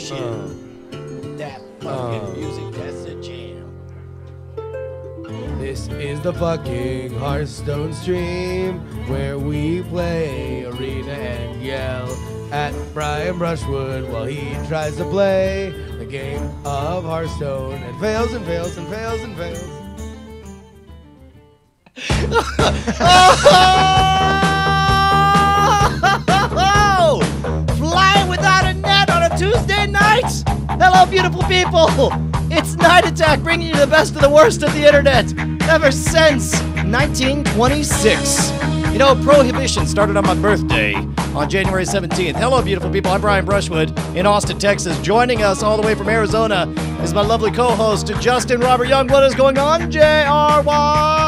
shit. That fucking music, that's a jam. This is the fucking Hearthstone stream where we play arena and yell at Brian Brushwood while he tries to play the game of Hearthstone and fails and fails and fails and fails. Flying without a net on a Tuesday night. Hello, beautiful people. It's Night Attack, bringing you the best of the worst of the internet ever since 1926. You know, Prohibition started on my birthday on January 17th. Hello, beautiful people. I'm Brian Brushwood in Austin, Texas. Joining us all the way from Arizona is my lovely co-host, Justin Robert Young. What is going on, JRY?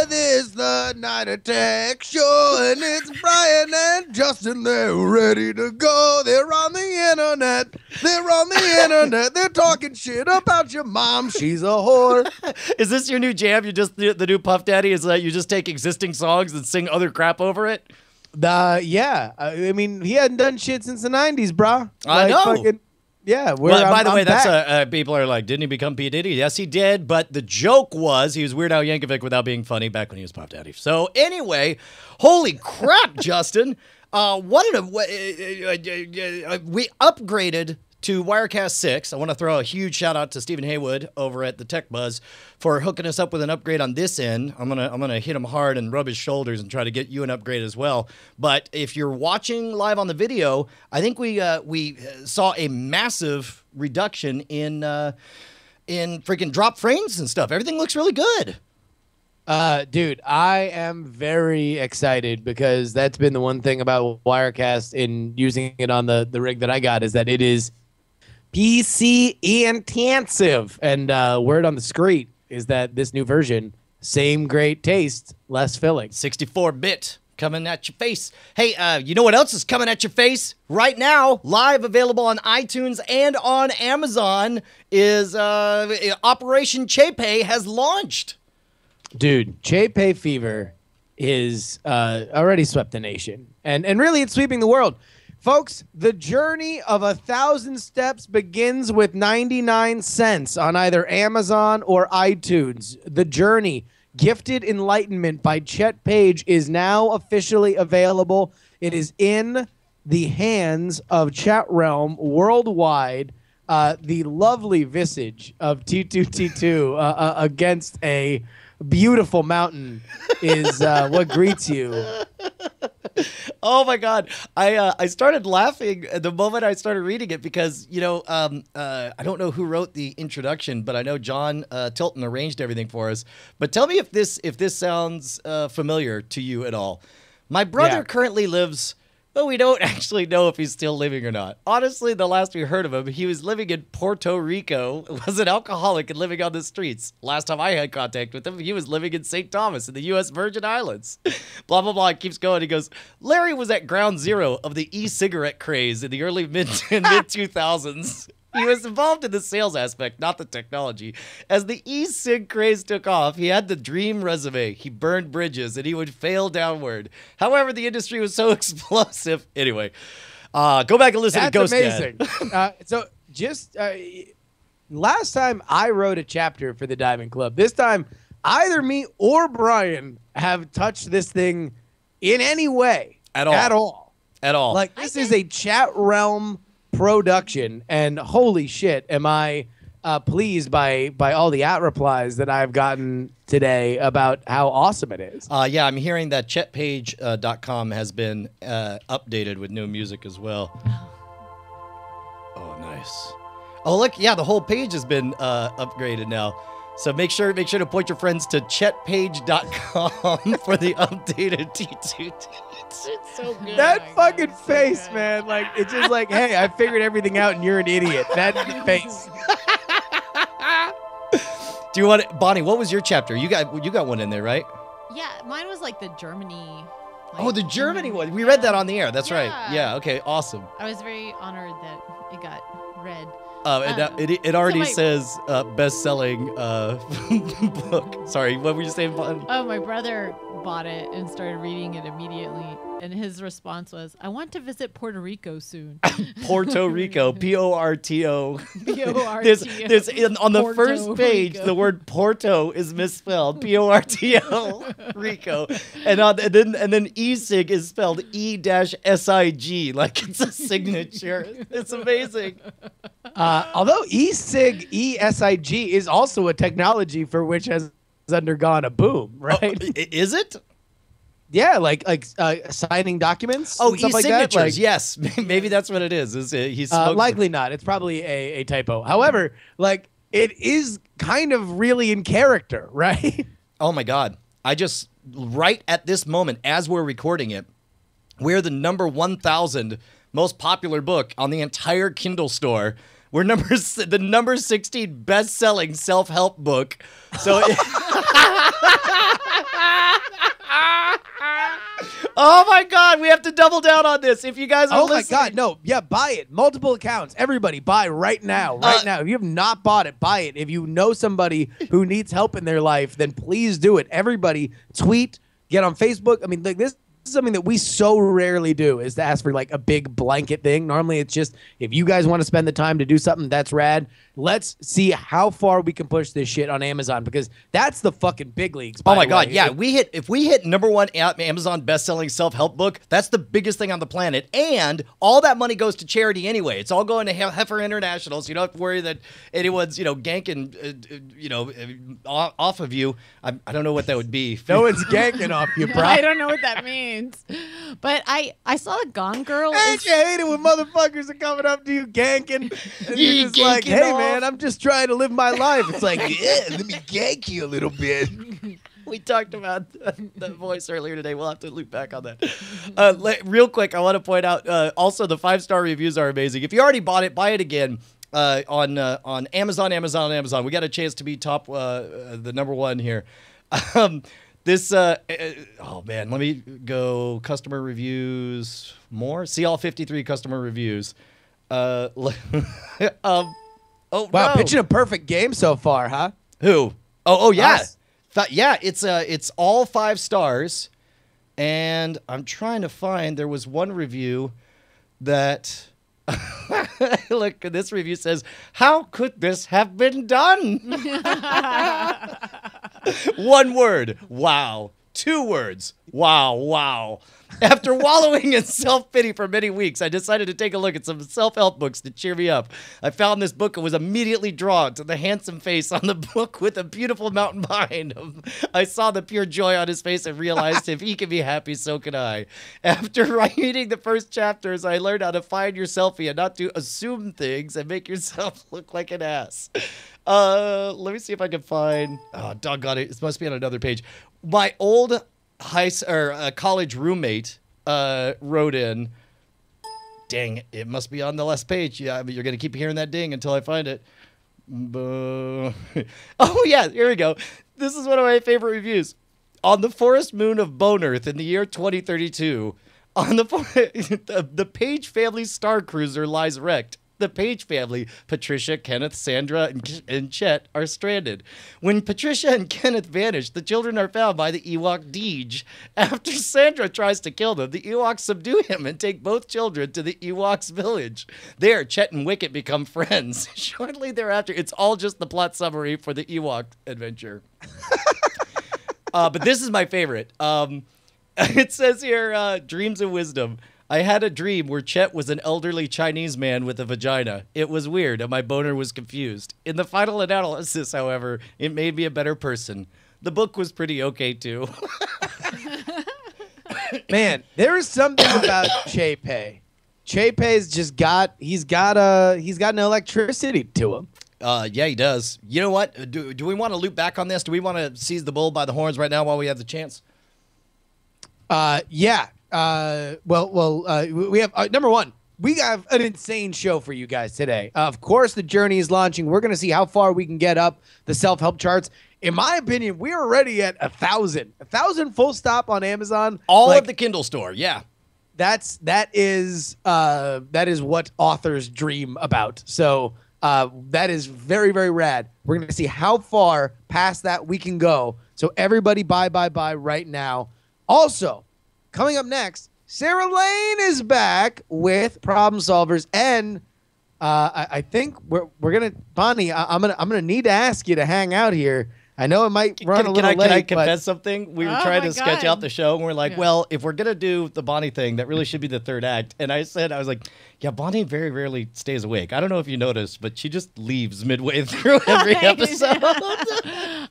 This is the Night Attack show, and it's Brian and Justin. They're ready to go. They're on the internet. They're talking shit about your mom. She's a whore. Is this your new jam? You just the new Puff Daddy? Is that you just take existing songs and sing other crap over it? Yeah. I mean, he hadn't done shit since the 90s, brah. I know. Yeah. Well, by the way, that's people are like, didn't he become P. Diddy? Yes, he did. But the joke was he was Weird Al Yankovic without being funny back when he was Puff Daddy. So anyway, holy crap, Justin. We upgraded to Wirecast 6. I want to throw a huge shout out to Stephen Haywood over at the Tech Buzz for hooking us up with an upgrade on this end. I'm gonna hit him hard and rub his shoulders and try to get you an upgrade as well. But if you're watching live on the video, I think we saw a massive reduction in freaking drop frames and stuff. Everything looks really good. Dude, I am very excited because that's been the one thing about Wirecast in using it on the rig that I got is that it is PC intensive. And word on the street is that this new version, same great taste, less filling. 64-bit coming at your face. Hey, you know what else is coming at your face right now? Live available on iTunes and on Amazon is Operation Chepe has launched. Dude, Chepe fever is already swept the nation. And really, it's sweeping the world. Folks, the journey of 1,000 steps begins with 99 cents on either Amazon or iTunes. The Journey, Gifted Enlightenment by Chet Paige is now officially available. It is in the hands of Chat Realm worldwide. The lovely visage of T2T2 against a beautiful mountain is what greets you. Oh my God. I started laughing the moment I started reading it because, you know, I don't know who wrote the introduction, but I know John Tilton arranged everything for us. But tell me if this sounds familiar to you at all. My brother currently lives, well, we don't actually know if he's still living or not. Honestly, the last we heard of him, he was living in Puerto Rico, was an alcoholic and living on the streets. Last time I had contact with him, he was living in St. Thomas in the U.S. Virgin Islands. Blah, blah, blah. It keeps going. He goes, Larry was at ground zero of the e-cigarette craze in the early mid-2000s. He was involved in the sales aspect, not the technology. As the e-cig craze took off, he had the dream resume. He burned bridges, and he would fail downward. However, the industry was so explosive. Anyway, go back and listen to Ghost Dad. That's amazing. So just last time I wrote a chapter for the Diamond Club. This time, either me or Brian have touched this thing in any way. At all. Like, this is a Chat Realm production, and holy shit, am I pleased by all the replies that I've gotten today about how awesome it is. Yeah, I'm hearing that chetpage.com has been updated with new music as well. Oh, nice. Oh, look, yeah, the whole page has been upgraded now. So make sure to point your friends to chetpage.com for the updated T2. It's so good. That fucking face, man. Like, it's just like, hey, I figured everything out and you're an idiot. That's the face. Do you want it, Bonnie? What was your chapter? You got one in there, right? Yeah, mine was like the Germany. Oh, the Germany one. We read that on the air. That's right. Yeah. Okay. Awesome. I was very honored that it got read. It already So says best-selling book. Sorry, what were you saying? Oh, my brother bought it and started reading it immediately. And his response was, I want to visit Puerto Rico soon. Puerto Rico, Porto. P-O-R-T-O. There's on the Puerto first page, Rico. the word Porto is misspelled, Porto Rico, and then e-sig is spelled E-SIG, like it's a signature. It's amazing. Although e-sig, E-S-I-G is also a technology for which has undergone a boom, right? Oh, is it? Yeah, like signing documents. Oh, and stuff e-signatures. like that. Yes, maybe that's what it is. He's Likely not. It's probably a typo. However, like it is kind of really in character, right? Oh my God! I just right at this moment, as we're recording it, we're the number 1,000 most popular book on the entire Kindle store. We're the number 16 best-selling self-help book. So. Oh my God, we have to double down on this. If you guys are listening. Oh my God, no. Yeah, buy it. Multiple accounts. Everybody buy right now. Right now. If you have not bought it, buy it. If you know somebody who needs help in their life, then please do it. Everybody tweet, get on Facebook. I mean, like this is something that we so rarely do, is to ask for like a big blanket thing. Normally it's just, if you guys want to spend the time to do something, that's rad. Let's see how far we can push this shit on Amazon, because that's the fucking big leagues. Oh my God, yeah. If we hit number 1 Amazon best-selling self-help book, that's the biggest thing on the planet. And all that money goes to charity anyway. It's all going to Heifer International, so you don't have to worry that anyone's, ganking, off of you. I don't know what that would be. No one's ganking off you, bro. I don't know what that means. But I saw the Gone Girl. Ain't you hate it when motherfuckers are coming up to you ganking? And you're just like, hey, man, I'm just trying to live my life. It's like, yeah, let me gank you a little bit. We talked about that voice earlier today. We'll have to loop back on that. Real quick, I want to point out, also the 5-star reviews are amazing. If you already bought it, buy it again on Amazon. We got a chance to be top, the number 1 here. Oh man, let me go customer reviews more. See all 53 customer reviews. Oh wow, no. pitching a perfect game so far, huh? Who? Oh yeah. Us. Yeah, it's all 5 stars. And I'm trying to find, there was one review that look, this review says, "How could this have been done?" 1 word. Wow. 2 words. Wow. After wallowing in self-pity for many weeks, I decided to take a look at some self-help books to cheer me up. I found this book and was immediately drawn to the handsome face on the book with a beautiful mountain behind him. I saw the pure joy on his face and realized if he can be happy, so can I. After reading the first chapters, I learned how to find your selfie and not to assume things and make yourself look like an ass. Let me see if I can find. Oh, doggone it! It must be on another page. My old college roommate wrote in. Dang, it must be on the last page. Yeah, you're gonna keep hearing that ding until I find it. Oh yeah, here we go. This is one of my favorite reviews. On the forest moon of Bone Earth in the year 2032, on the Paige family star cruiser lies wrecked. The Paige family, Patricia, Kenneth, Sandra, and Chet, are stranded. When Patricia and Kenneth vanish, the children are found by the Ewok Deej. After Sandra tries to kill them, the Ewoks subdue him and take both children to the Ewoks' village. There, Chet and Wicket become friends. Shortly thereafter, it's all just the plot summary for the Ewok adventure. But this is my favorite. It says here, Dreams of Wisdom. I had a dream where Chet was an elderly Chinese man with a vagina. It was weird, and my boner was confused. In the final analysis, however, it made me a better person. The book was pretty okay, too. Man, there is something about Chet. Chet's just he's got an electricity to him. Yeah, he does. You know what? Do we want to loop back on this? Do we want to seize the bull by the horns right now while we have the chance? Yeah. We have number 1. We have an insane show for you guys today. Of course, the Journey is launching. We're going to see how far we can get up the self-help charts. In my opinion, we are already at 1,000. 1,000 full stop on Amazon. All of the Kindle store, yeah. That is what authors dream about. So That is very, very rad. We're going to see how far past that we can go. So everybody buy right now. Also, coming up next, Sarah Lane is back with Problem Solvers, and I think we're gonna, Bonnie, I'm gonna need to ask you to hang out here. I know it might run a little late. Can I confess something? We were trying to sketch out the show, and we're like, Yeah. well, if we're gonna do the Bonnie thing, that really should be the third act. And I was like, yeah, Bonnie very rarely stays awake. I don't know if you noticed, but she just leaves midway through every episode.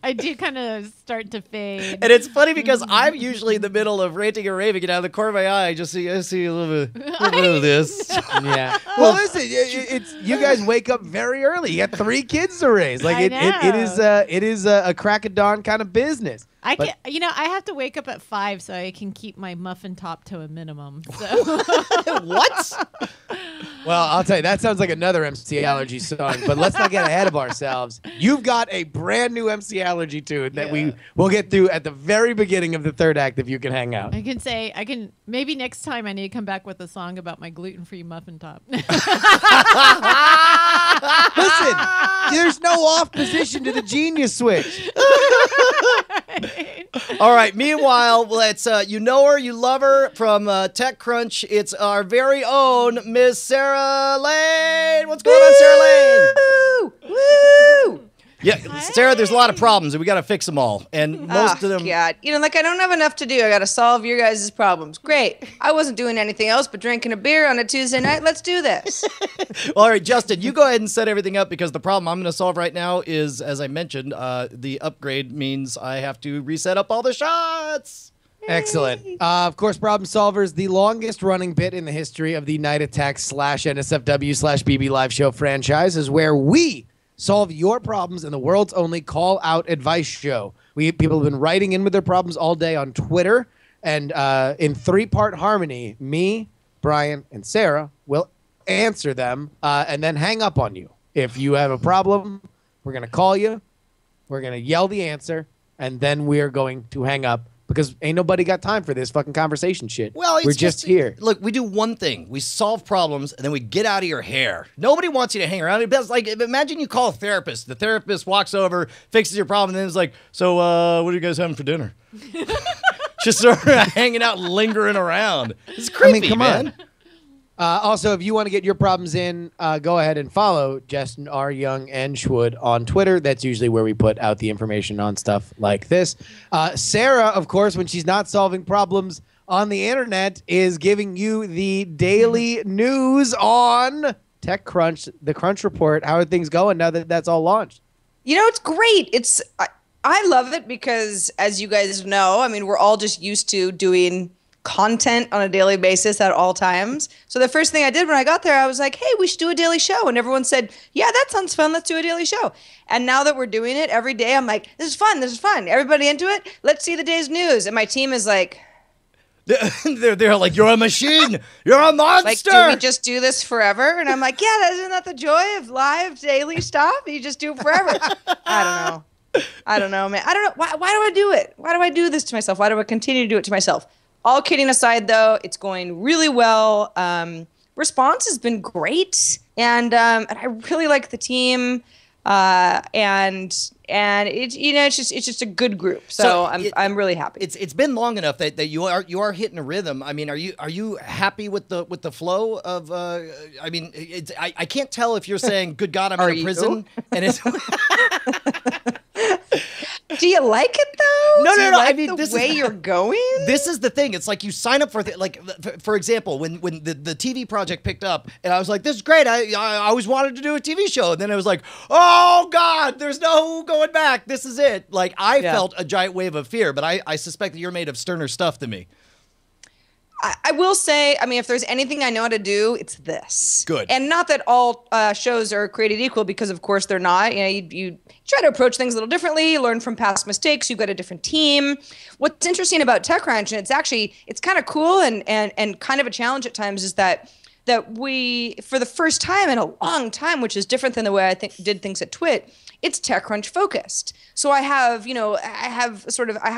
I do kind of start to fade. And it's funny because I'm usually in the middle of ranting or raving, and out of the corner of my eye, I see a little bit of this. Yeah. Well, listen, it's you guys wake up very early. You got 3 kids to raise. Like it is a crack of dawn kind of business. I have to wake up at 5 so I can keep my muffin top to a minimum. So. What? Well, I'll tell you, that sounds like another MC Allergy song, but let's not get ahead of ourselves. You've got a brand new MC Allergy tune that we will get through at the very beginning of the third act if you can hang out. Maybe next time I need to come back with a song about my gluten-free muffin top. Listen, there's no off position to the genius switch. All right. Meanwhile, let's you know her, you love her from TechCrunch. It's our very own Miss Sarah Lane. What's going on, Sarah Lane? Woo! Yeah, Sarah, there's a lot of problems, and we got to fix them all. And most of them. God. I don't have enough to do. I got to solve your guys' problems. Great. I wasn't doing anything else but drinking a beer on a Tuesday night. Let's do this. Well, all right, Justin, you go ahead and set everything up because the problem I'm going to solve right now is, as I mentioned, the upgrade means I have to reset up all the shots. Excellent. Of course, Problem Solvers, the longest running bit in the history of the Night Attack /NSFW/BB Live Show franchise, is where we solve your problems in the world's only call-out advice show. People have been writing in with their problems all day on Twitter, and in 3-part harmony, me, Brian, and Sarah will answer them and then hang up on you. If you have a problem, we're going to call you, we're going to yell the answer, and then we're going to hang up because ain't nobody got time for this fucking conversation shit. Well, we're just here. Look, we do one thing. We solve problems, and then we get out of your hair. Nobody wants you to hang around. It's like, imagine you call a therapist. The therapist walks over, fixes your problem, and then it's like, so what are you guys having for dinner? Just sort of hanging out, lingering around. It's creepy, come man. on. Also, if you want to get your problems in, go ahead and follow Justin R. Young and Schwood on Twitter. That's usually where we put out the information on stuff like this. Sarah, of course, when she's not solving problems on the internet, is giving you the daily news on TechCrunch, the Crunch Report. How are things going now that that's all launched? It's great. I love it because, as you guys know, we're all just used to doing content on a daily basis at all times. So the first thing I did when I got there, I was like, hey, we should do a daily show. And everyone said, yeah, that sounds fun. Let's do a daily show. And now that we're doing it every day, I'm like, this is fun. This is fun. Everybody into it? Let's see the day's news. And my team is like, they're like, you're a machine. You're a monster. like, do we just do this forever? And I'm like, yeah, isn't that the joy of live daily stuff? You just do it forever. I don't know, man. I don't know. Why do I do it? Why do I do this to myself? Why do I continue to do it to myself? All kidding aside, though, it's going really well. Response has been great, and I really like the team. And it's just a good group. So I'm really happy. It's been long enough that you are hitting a rhythm. Are you happy with the flow of? I can't tell if you're saying, "Good God, I'm in a prison," and it's. Do you like it though? No. The way you're going. This is the thing. It's like you sign up for for example, when the TV project picked up, and I was like, "This is great. I always wanted to do a TV show," and then it was like, "Oh God, there's no going back. This is it." Like I felt a giant wave of fear, but I suspect that you're made of sterner stuff than me. I will say, if there's anything I know how to do, it's this. Good. And not that all shows are created equal, because of course they're not. You try to approach things a little differently, learn from past mistakes. You've got a different team. What's interesting about TechCrunch, and it's kind of cool and kind of a challenge at times, is that we, for the first time in a long time, which is different than the way I did things at Twit, it's TechCrunch focused. So I have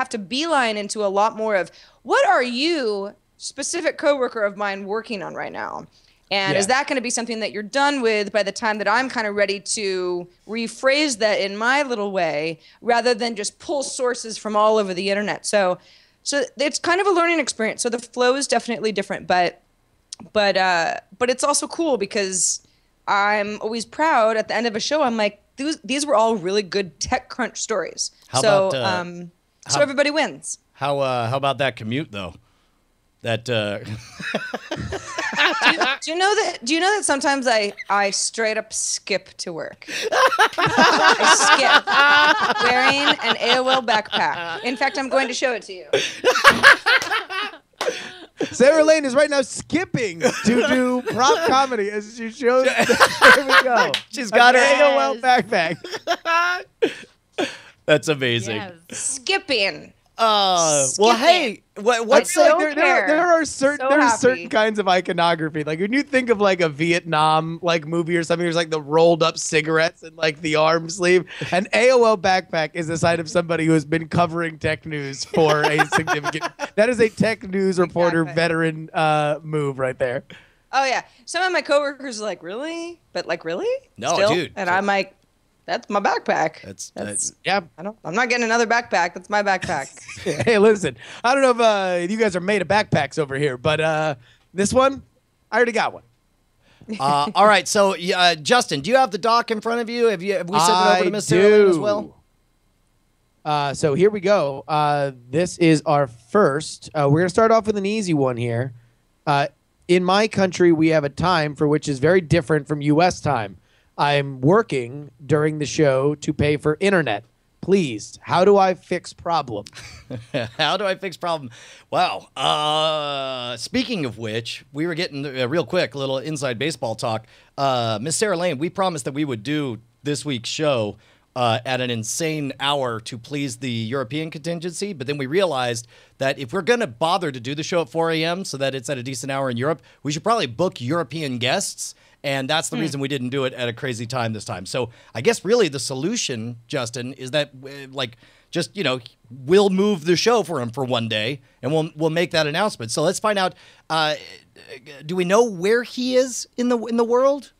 to beeline into a lot more of, what are you, specific coworker of mine, working on right now? And is that going to be something that you're done with by the time that I'm kind of ready to rephrase that in my little way, rather than just pull sources from all over the internet? So it's kind of a learning experience. So the flow is definitely different, but it's also cool because I'm always proud at the end of a show. I'm like, these were all really good TechCrunch stories. So everybody wins. How about that commute though? That do you know that sometimes I straight up skip to work. I skip wearing an AOL backpack. In fact, I'm going to show it to you. Sarah Lane is right now skipping to do prop comedy as she shows. There we go. She's got her AOL backpack. That's amazing. Yes. Skipping. Well, hey, what's I don't there care. are certain So happy. certain kinds of iconography. Like when you think of like a Vietnam like movie or something, there's like the rolled up cigarettes and like the arm sleeve. An AOL backpack is the sign of somebody who has been covering tech news for a significant. That is a tech news reporter veteran move right there. Oh yeah, some of my coworkers are like, really? But like, really? No, Still? dude. And I'm like, that's my backpack. That's Yeah. I'm not getting another backpack. That's my backpack. Hey, listen. I don't know if you guys are made of backpacks over here, but this one, I already got one. all right. So, Justin, do you have the doc in front of you? Have we sent it over to Miss Sarah Lane as well? So here we go. This is our first. We're going to start off with an easy one here. In my country, we have a time for which is very different from U.S. time. I'm working during the show to pay for internet. Please, how do I fix problem? How do I fix problem? Wow. Speaking of which, we were getting real quick, a little inside baseball talk. Miss Sarah Lane, we promised that we would do this week's show at an insane hour to please the European contingency. But then we realized that if we're going to bother to do the show at 4 a.m. so that it's at a decent hour in Europe, we should probably book European guests. And that's the reason we didn't do it at a crazy time this time. So I guess really the solution, Justin, is that we'll move the show for him for one day and we'll make that announcement. So let's find out. Do we know where he is in the world?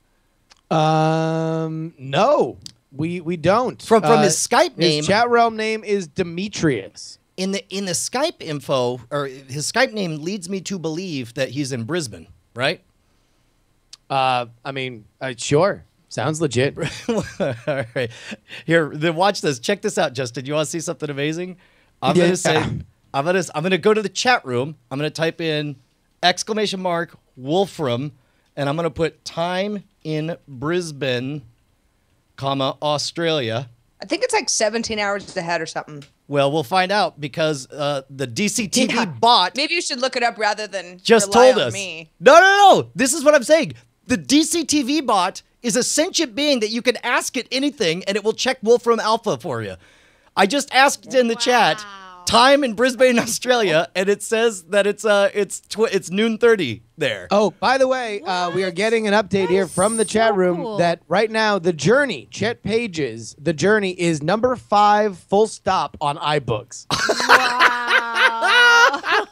No, we don't. From his Skype name, his chat realm name is Demetrius. In the Skype info, or his Skype name leads me to believe that he's in Brisbane, right? Sure. Sounds legit. All right. Here, then watch this. Check this out, Justin. You want to see something amazing? I'm gonna go to the chat room. I'm gonna type in ! Wolfram, and I'm gonna put time in Brisbane, Australia. I think it's like 17 hours ahead or something. Well, we'll find out because the DCTV bot Maybe you should look it up rather than just rely told on us. me. No. This is what I'm saying. The DCTV bot is a sentient being that you can ask it anything, and it will check Wolfram Alpha for you. I just asked in the chat, time in Brisbane, Australia, and it says that it's 12:30 there. Oh, by the way, we are getting an update here from the chat room cool. that right now the Journey, Chet Paige's The Journey is number 5 full stop on iBooks. Wow.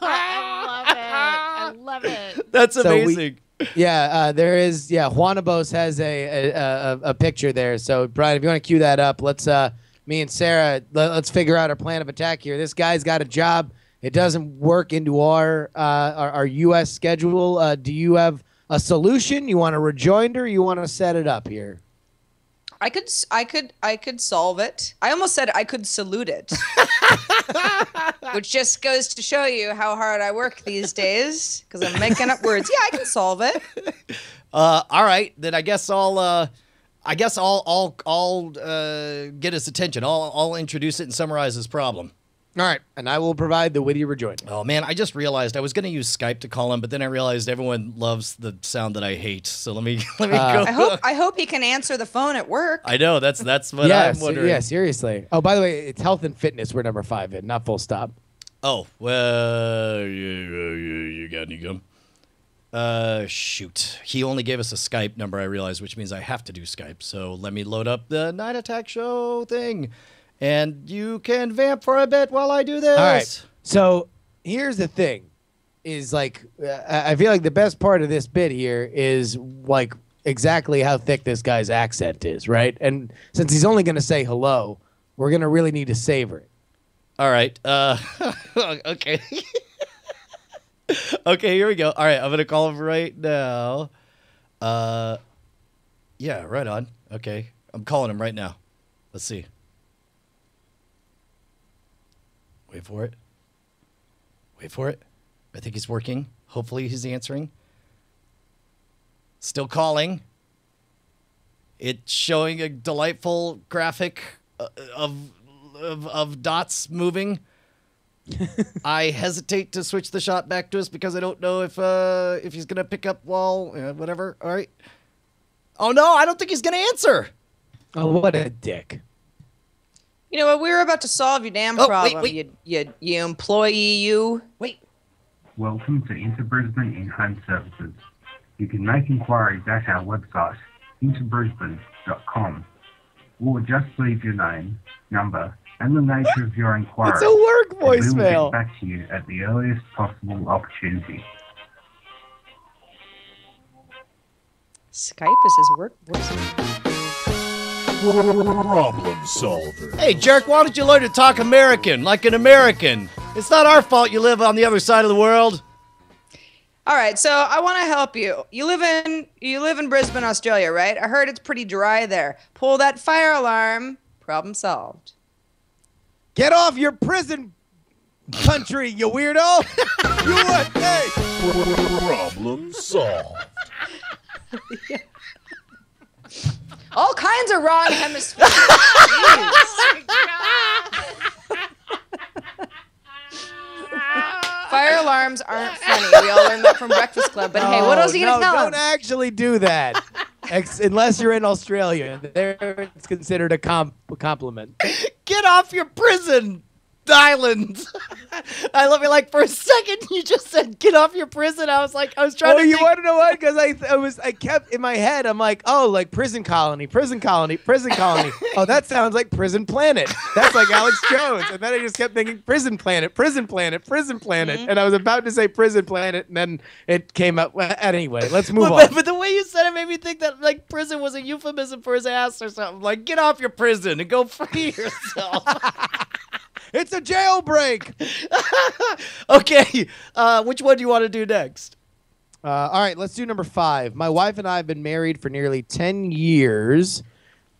I love it. That's So amazing. There is. Juanabos has a picture there. So, Brian, if you want to cue that up, let's me and Sarah, let's figure out our plan of attack here. This guy's got a job. It doesn't work into our U.S. schedule. Do you have a solution? You want a rejoinder? You want to set it up here? I could solve it. I almost said I could salute it. Which just goes to show you how hard I work these days because I'm making up words. Yeah, I can solve it. All right, then I guess I'll get his attention. I'll introduce it and summarize his problem. All right, and I will provide the witty rejoinder. Oh man, I just realized I was going to use Skype to call him, but then I realized everyone loves the sound that I hate. So let me go. I hope he can answer the phone at work. I know that's what I'm wondering. Yeah, seriously. Oh, by the way, it's health and fitness. We're number 5 in, not full stop. Oh well, you got any gum? Shoot. He only gave us a Skype number, I realized, which means I have to do Skype. So let me load up the Night Attack Show thing. And you can vamp for a bit while I do this. All right. So here's the thing. is like, I feel like the best part of this bit here is like exactly how thick this guy's accent is, right? And since he's only going to say hello, we're going to really need to savor it. All right. Okay. Okay, here we go. All right, I'm going to call him right now. Yeah, right on. Okay. I'm calling him right now. Let's see. Wait for it. Wait for it. I think he's working. Hopefully he's answering. Still calling. It's showing a delightful graphic of dots moving. I hesitate to switch the shot back to us because I don't know if he's gonna pick up while whatever. All right. Oh no, I don't think he's gonna answer. Oh, what a dick! You know what? We were about to solve your damn problem. Wait. You employee, you. Wait. Welcome to Interbrisbane In-Home Services. You can make inquiries at our website, interbrisbane.com, or just leave your name, number, and the nature of your inquiry. It's a work and we will voicemail. get back to you at the earliest possible opportunity. Skype is his work voice. Problem solver. Hey, jerk, why don't you learn to talk American like an American? It's not our fault you live on the other side of the world. All right, so I want to help you. You live in Brisbane, Australia, right? I heard it's pretty dry there. Pull that fire alarm. Problem solved. Get off your prison country, you weirdo! You what? Hey! Problem solved. All kinds of wrong hemispheres. Fire alarms aren't funny. We all learned that from Breakfast Club. But hey, what else are you gonna tell don't them? actually do that. Unless you're in Australia. There it's considered a compliment. Get off your prison island. I love it. Like for a second, you just said, "Get off your prison." I was trying Oh, to. you think. want to know what? Because I kept in my head. I'm like, oh, like prison colony, prison colony, prison colony. Oh, that sounds like Prison Planet. That's like Alex Jones. And then I just kept thinking Prison Planet, Prison Planet, Prison Planet. And I was about to say Prison Planet, and then it came up. Well, anyway, let's move on. But the way you said it made me think that like prison was a euphemism for his ass or something. Like, get off your prison and go free yourself. It's a jailbreak. Okay, which one do you want to do next? All right, let's do number 5. My wife and I have been married for nearly 10 years.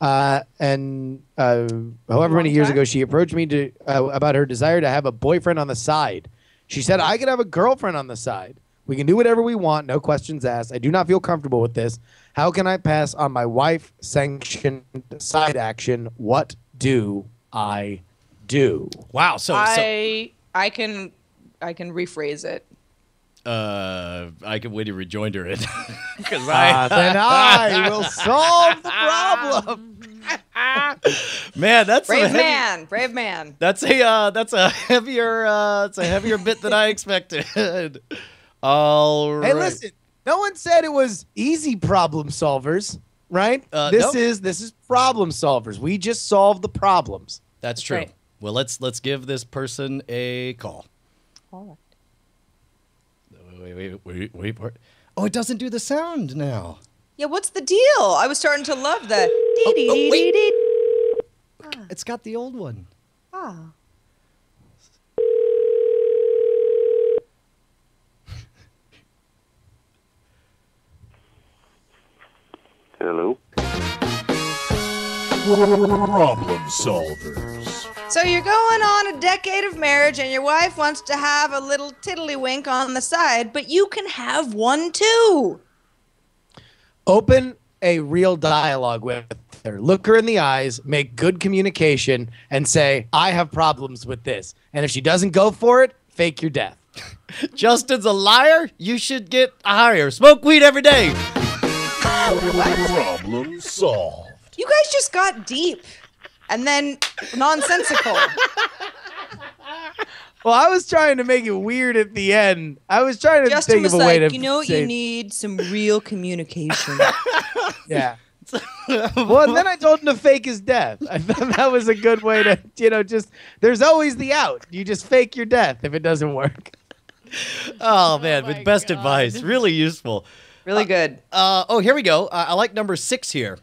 And however many years ago, she approached me to about her desire to have a boyfriend on the side. She said, I could have a girlfriend on the side. We can do whatever we want, no questions asked. I do not feel comfortable with this. How can I pass on my wife-sanctioned side action? What do I do? Wow. So I can rephrase it. I can wait a rejoinder in because Then I will solve the problem. man, that's Brave man. That's a heavier bit than I expected. All right. Hey, listen. No one said it was easy problem solvers, right? This is problem solvers. We just solve the problems. That's true. right. Well, let's give this person a call. All right. Wait for it. Oh, it doesn't do the sound now. Yeah, what's the deal? I was starting to love that. It's got the old one. Ah. Hello. Problem solvers. So you're going on a decade of marriage and your wife wants to have a little tiddlywink on the side, but you can have one too. Open a real dialogue with her. Look her in the eyes, make good communication, and say, I have problems with this. And if she doesn't go for it, fake your death. Justin's a liar. You should get higher. Smoke weed every day. Problem solved. You guys just got deep and then nonsensical. Well, I was trying to make it weird at the end. I was trying to Justin think was of a way like, to you know what say, you need? Some real communication. Yeah. Well, and then I told him to fake his death. I thought that was a good way to, just, there's always the out. You just fake your death if it doesn't work. Oh man, my with best God. advice, really useful. Really good. Oh, here we go. I like number 6 here.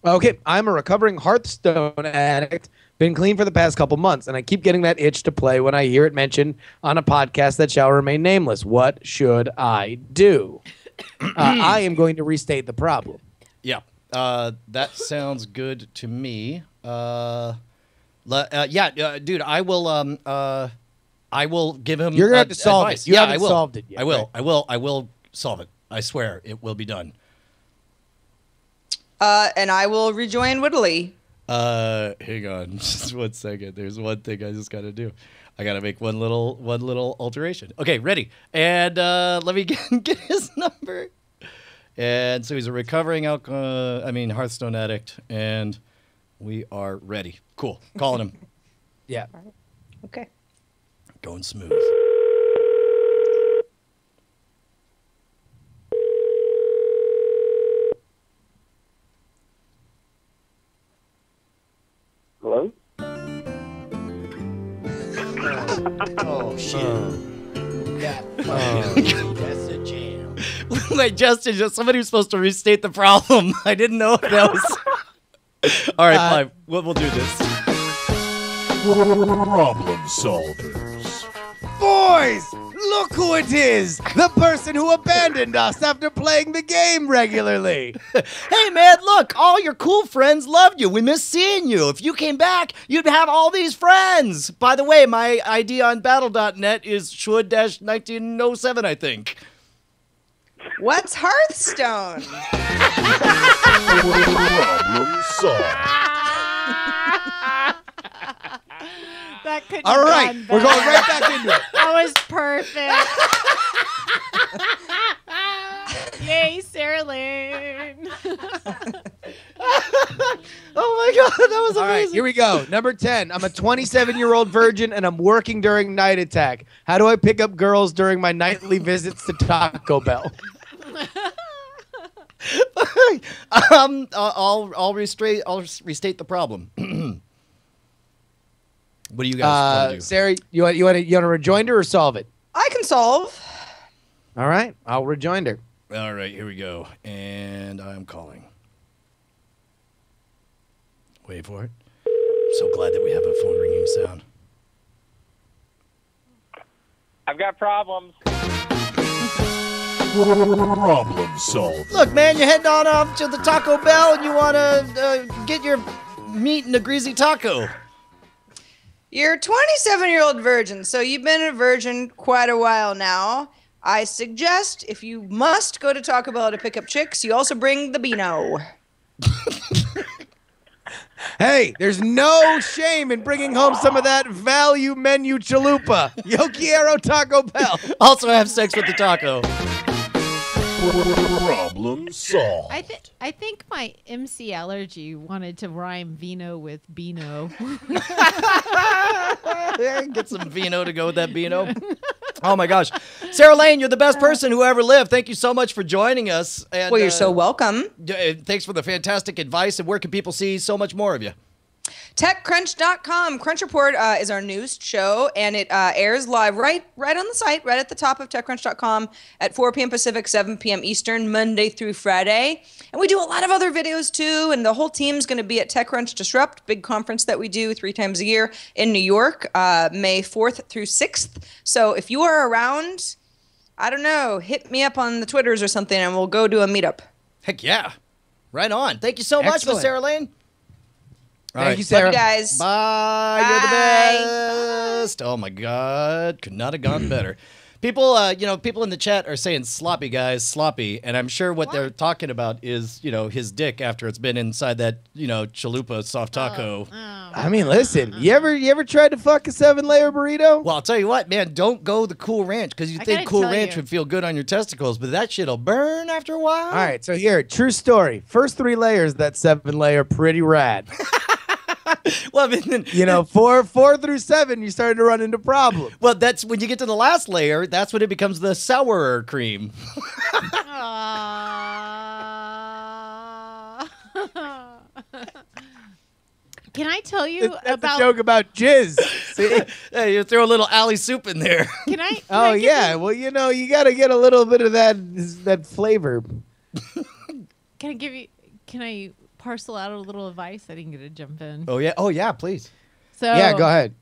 Okay, I'm a recovering Hearthstone addict. Been clean for the past couple months, and I keep getting that itch to play when I hear it mentioned on a podcast that shall remain nameless. What should I do? I am going to restate the problem. Yeah, that sounds good to me. Yeah, dude, I will give him. You're gonna have to solve advice. it. You Yeah, haven't I will. solved it yet. I will. Right. I will solve it. I swear, it will be done. And I will rejoin Whittly. Hang on, just 1 second. There's one thing I just got to do. I got to make one little alteration. Okay, ready. And let me get his number. And so he's a recovering Hearthstone addict, and we are ready. Cool. Calling him. Yeah. Okay. Going smooth. Hello? Oh shit. That's a jam. Wait, Justin, just somebody was supposed to restate the problem. I didn't know if that was. All right, fine. We'll do this. Problem solvers. Boys, look who it is! The person who abandoned us after playing the game regularly. Hey, man, look, all your cool friends loved you. We miss seeing you. If you came back, you'd have all these friends. By the way, my ID on battle.net is should-1907, I think. What's Hearthstone? Problem solved. That couldn't All have right, gone we're going better. right back into it. That was perfect. Yay, Sarah Lane. Oh, my God, that was All right, amazing. here we go. Number 10. I'm a 27-year-old virgin, and I'm working during night attack. How do I pick up girls during my nightly visits to Taco Bell? I'll restate the problem. What do you guys want to do? Sarah, you want to rejoinder or solve it? I can solve. All right, I'll rejoinder. All right, here we go. And I'm calling. Wait for it. I'm so glad that we have a phone ringing sound. I've got problems. Problem solved. Look, man, you're heading on off to the Taco Bell and you want to get your meat in a greasy taco. You're a 27-year-old virgin, so you've been a virgin quite a while now. I suggest if you must go to Taco Bell to pick up chicks, you also bring the Beano. Hey, there's no shame in bringing home some of that value menu chalupa. Yo quiero Taco Bell. Also have sex with the taco. Problem solved. I think my MC Allergy wanted to rhyme vino with Beano. Get some vino to go with that Beano. Oh, my gosh. Sarah Lane, you're the best person who ever lived. Thank you so much for joining us. And, Well, you're so welcome. Thanks for the fantastic advice. And where can people see so much more of you? TechCrunch.com. Crunch Report is our news show, and it airs live right on the site, right at the top of TechCrunch.com at 4 p.m. Pacific, 7 p.m. Eastern, Monday through Friday. And we do a lot of other videos, too, and the whole team's going to be at TechCrunch Disrupt, big conference that we do 3 times a year in New York, May 4th through 6th. So if you are around, I don't know, hit me up on the Twitters or something, and we'll go do a meetup. Heck yeah. Right on. Thank you so much, Excellent. Miss Sarah Lane. Thank you, Sarah. Love you guys. Bye. You're the best. Oh my God, could not have gone better. People, people in the chat are saying sloppy, guys, sloppy, and I'm sure what they're talking about is, his dick after it's been inside that, chalupa soft taco. I mean, listen, you ever tried to fuck a 7-layer burrito? Well, I'll tell you what, man, don't go the Cool Ranch because you I think gotta Cool tell Ranch you. would feel good on your testicles, but that shit'll burn after a while. All right, so here, true story. First 3 layers, that 7-layer, pretty rad. Well, I mean, 4 through 7, you started to run into problems. well, that's when you get to the last layer. That's when it becomes the sour cream. Can I tell you That's about a joke about jizz. Hey, you throw a little alley soup in there. Can I? Oh yeah, well you gotta get a little bit of that flavor. Can I give you? Can I parcel out a little advice? I didn't get to jump in. Oh yeah, please. So Yeah, go ahead.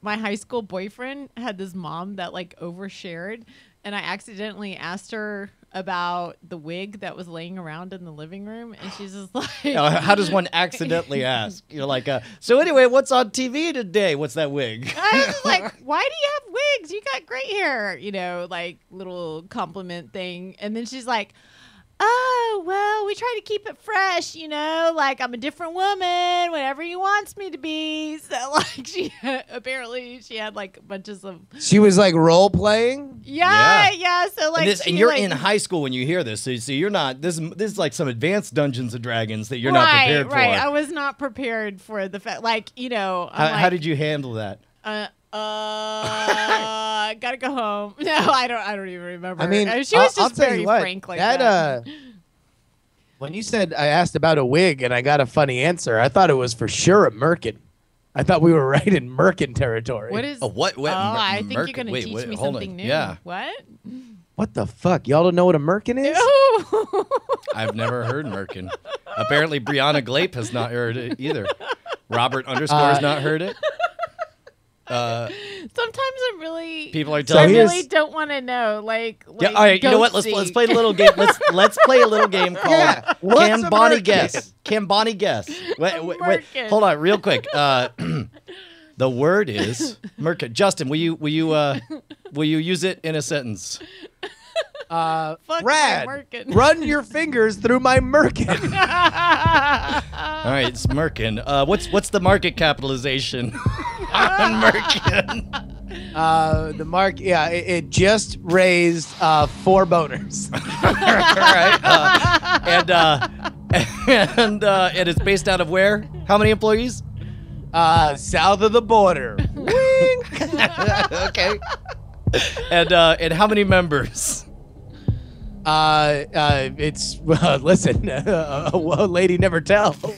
My high school boyfriend had this mom that like overshared, and I accidentally asked her about the wig that was laying around in the living room, and she's just like, Now, how does one accidentally ask? You're like, so anyway, what's on TV today? What's that wig? I was just like, why do you have wigs? You got great hair, like little compliment thing. And then she's like, oh, well, we try to keep it fresh, like I'm a different woman, whatever he wants me to be. So like she apparently she had like bunches of. She was like role playing. Yeah. So like, and you're in high school when you hear this, so you're not. This is like some advanced Dungeons and Dragons that you're not prepared for. Right. I was not prepared for the fact, How did you handle that? Gotta go home. No, I don't even remember. I mean, she was I'll just tell very you what, frank like that. When you said I asked about a wig and I got a funny answer, I thought it was for sure a merkin. I thought we were right in merkin territory. What is? What? I think you're gonna teach me something new. Yeah. What? What the fuck? Y'all don't know what a merkin is? I've never heard merkin. Apparently, Brianna Glape has not heard it either. Robert underscore has not heard it. Sometimes I'm really. People are telling me. I really don't want to know. Like, yeah. All right. You know what? Let's play a little game. Let's play a little game called Can Bonnie Guess? Can Bonnie Guess? Wait. Hold on, real quick. The word is merkin. Justin, will you use it in a sentence? Rad. Run your fingers through my merkin. All right, it's merkin. What's the market capitalization on merkin? It just raised 4 boners. And it's based out of where? How many employees? South of the border. Wink. Okay. And how many members? Listen, a lady never tells. All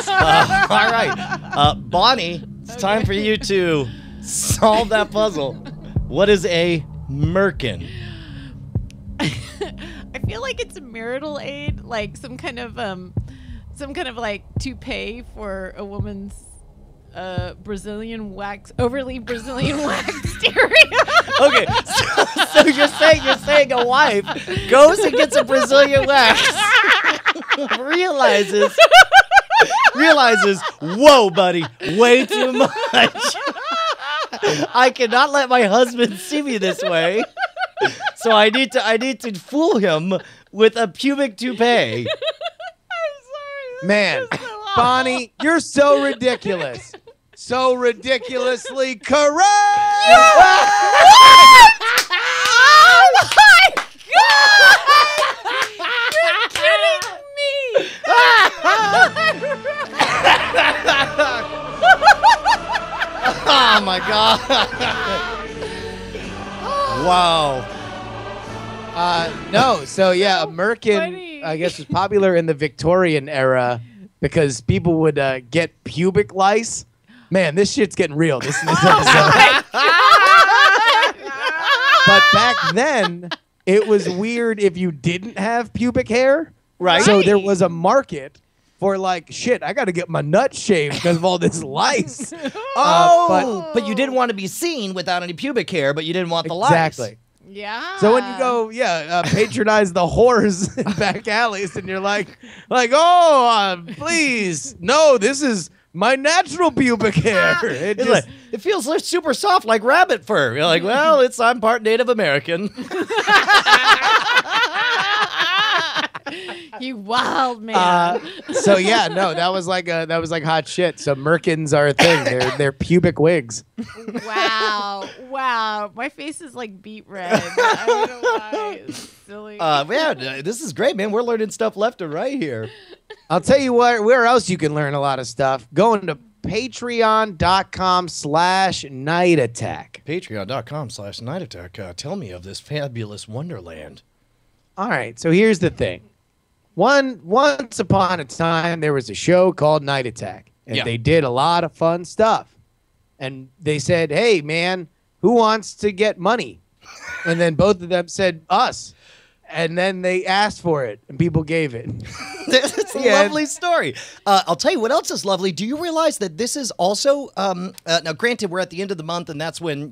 right, Bonnie, it's time for you to solve that puzzle. What is a merkin? I feel like it's a marital aid, like some kind of like toupee for a woman's overly Brazilian wax stereo. Okay, so you're saying a wife goes and gets a Brazilian wax, realizes, whoa, buddy, way too much. I cannot let my husband see me this way. So I need to fool him with a pubic toupee. I'm sorry. Man, Bonnie, you're so ridiculous. So ridiculously correct. Oh my God! You're kidding me. Oh my God. Wow. No, so yeah, a merkin, Funny. I guess, was popular in the Victorian era because people would get pubic lice. Man, this shit's getting real. This episode. But back then, it was weird if you didn't have pubic hair. Right. So there was a market for like, shit, I got to get my nuts shaved because of all this lice. But you didn't want to be seen without any pubic hair, but you didn't want the lice. Exactly. Yeah. So when you go, patronize the whores in back alleys, and you're like, please, no, this is my natural pubic hair. It feels super soft like rabbit fur. You're like, well, I'm part Native American. You wild man. So yeah, no, that was like hot shit. So merkins are a thing. They're pubic wigs. Wow. My face is like beet red. I don't know why. It's silly. Man, this is great, man. We're learning stuff left and right here. I'll tell you where else you can learn a lot of stuff. Going to patreon.com/night attack. Patreon.com/night attack. Tell me of this fabulous wonderland. All right, so here's the thing. Once upon a time, there was a show called Night Attack, and they did a lot of fun stuff. and they said, "Hey, man, who wants to get money?" And then both of them said, "Us." And then they asked for it, and people gave it. It's a lovely story. I'll tell you what else is lovely. Do you realize that this is also now? Granted, we're at the end of the month, and that's when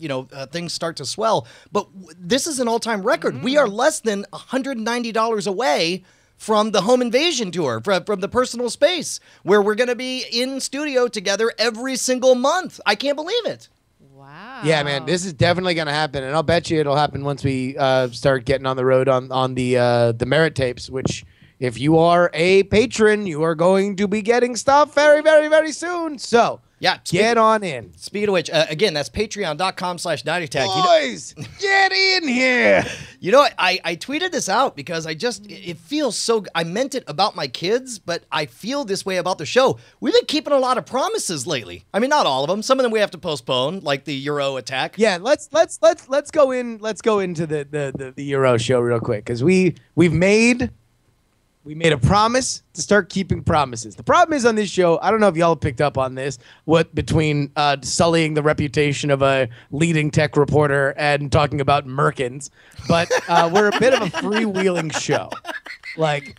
things start to swell. But this is an all-time record. We are less than $190 away from the home invasion tour, from the personal space, where we're going to be in studio together every single month. I can't believe it. Wow. Yeah, man, this is definitely going to happen, and I'll bet you it'll happen once we start getting on the road on the merit tapes, which, if you are a patron, you are going to be getting stuff very, very, very soon. So yeah, get on in. Speaking of which, again, that's patreon.com/nightattack. Boys, get in here. You know, I tweeted this out because it feels so, I meant it about my kids, but I feel this way about the show. We've been keeping a lot of promises lately. I mean, not all of them. Some of them we have to postpone, like the Euro attack. Yeah, let's go into the Euro show real quick, because we made a promise to start keeping promises. The problem is on this show, I don't know if y'all picked up on this, between sullying the reputation of a leading tech reporter and talking about merkins, but we're a bit of a freewheeling show. Like,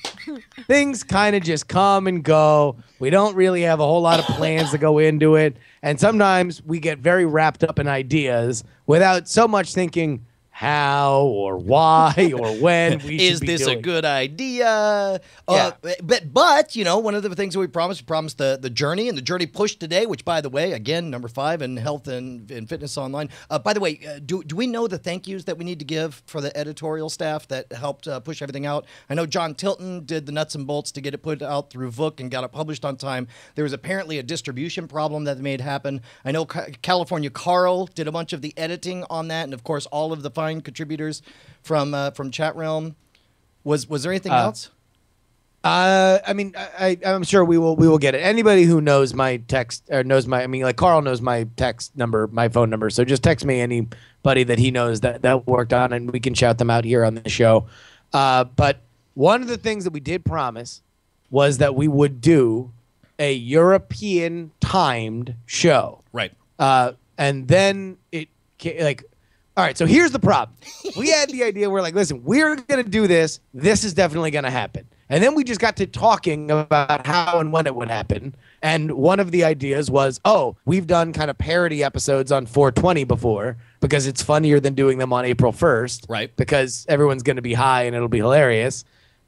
things kind of just come and go. We don't really have a whole lot of plans to go into it, and sometimes we get very wrapped up in ideas without so much thinking how or why or when we should Is be this doing a good idea? Yeah. But one of the things that we promised the journey, and the journey push today, which, by the way, again, number 5 in health and fitness online. By the way, do we know the thank yous that we need to give for the editorial staff that helped push everything out? I know John Tilton did the nuts and bolts to get it put out through Vook and got it published on time. There was apparently a distribution problem that they made happen. I know California Carl did a bunch of the editing on that, and of course all of the fine contributors from Chat Realm. Was there anything else? I mean, I'm sure we will get it. Anybody who knows my text or knows like Carl knows my text number, my phone number. So just text me anybody that he knows that worked on, and we can shout them out here on the show. But one of the things that we did promise was that we would do a European timed show. Right. And then it all right, so here's the problem. We had the idea, we're like, listen, we're going to do this. This is definitely going to happen. And then we just got to talking about how and when it would happen. And one of the ideas was, we've done kind of parody episodes on 420 before because it's funnier than doing them on April 1st. Right. Because everyone's going to be high and it'll be hilarious.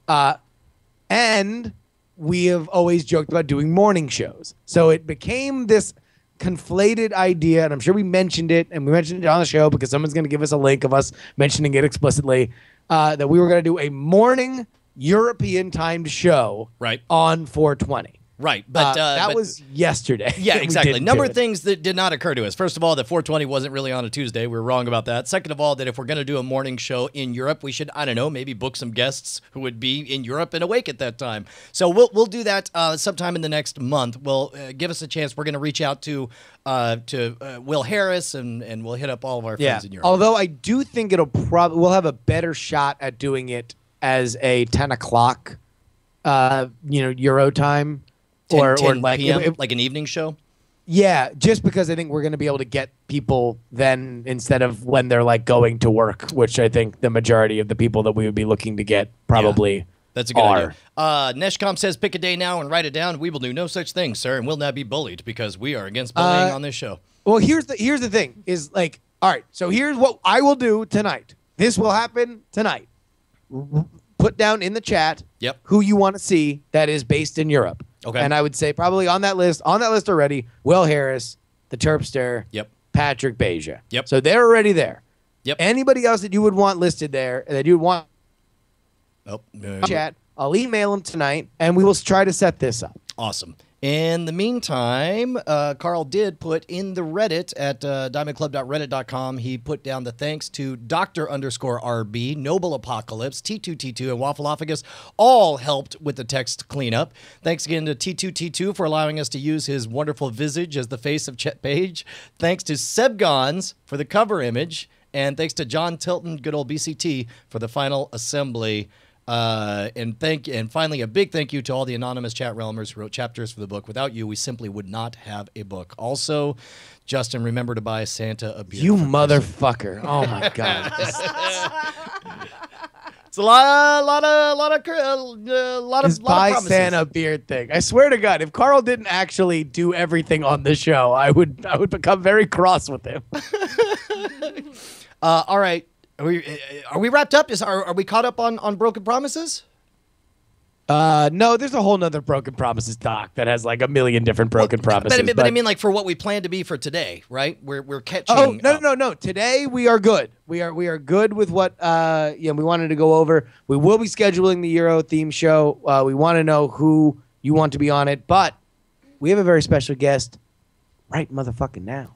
And we have always joked about doing morning shows. So it became this conflated idea, and I'm sure we mentioned it, and we mentioned it on the show because someone's going to give us a link of us mentioning it explicitly, that we were going to do a morning European timed show on 420. Right, but that was yesterday. Yeah, exactly. Number of things that did not occur to us. First of all, that 420 wasn't really on a Tuesday. We were wrong about that. Second of all, that if we're going to do a morning show in Europe, we should, I don't know, maybe book some guests who would be in Europe and awake at that time. So we'll do that sometime in the next month. We'll give us a chance. We're going to reach out to Will Harris, and we'll hit up all of our friends in Europe. Although I do think we'll have a better shot at doing it as a 10 o'clock, Euro time. 10 or like PM, like an evening show? Yeah, just because I think we're going to be able to get people then instead of when they're like going to work, which I think the majority of the people that we would be looking to get probably That's a good idea. Neshcom says, pick a day now and write it down. We will do no such thing, sir, and will not be bullied because we are against bullying on this show. Well, here's the thing is like, all right, so here's what I will do tonight. This will happen tonight. Put down in the chat who you want to see that is based in Europe. Okay. And I would say probably on that list already, Will Harris, the Terpster, Patrick Beige. Yep. So they're already there. Yep. Anybody else that you would want listed there, that you would want chat, I'll email them tonight, and we will try to set this up. Awesome. In the meantime, Carl did put in the Reddit at diamondclub.reddit.com. He put down the thanks to Dr_RB, Noble Apocalypse, T2T2, and Waffleophagus. All helped with the text cleanup. Thanks again to T2T2 for allowing us to use his wonderful visage as the face of Chet Paige. Thanks to Sebgons for the cover image. And thanks to John Tilton, good old BCT, for the final assembly. And finally, a big thank you to all the anonymous chat realmers who wrote chapters for the book. Without you, we simply would not have a book. Also, Justin, remember to buy Santa a beer. You motherfucker! Oh my god! It's a lot This of buy promises. Santa beard thing. I swear to God, if Carl didn't actually do everything on the show, I would become very cross with him. All right, are we wrapped up? Are we caught up on broken promises? No, there's a whole nother broken promises doc that has like a million different broken promises. But I mean, like for what we plan to be for today, right? We're catching. Oh up. no! Today we are good. We are good with what we wanted to go over. We will be scheduling the Euro theme show. We want to know who you want to be on it, but we have a very special guest right motherfucking now.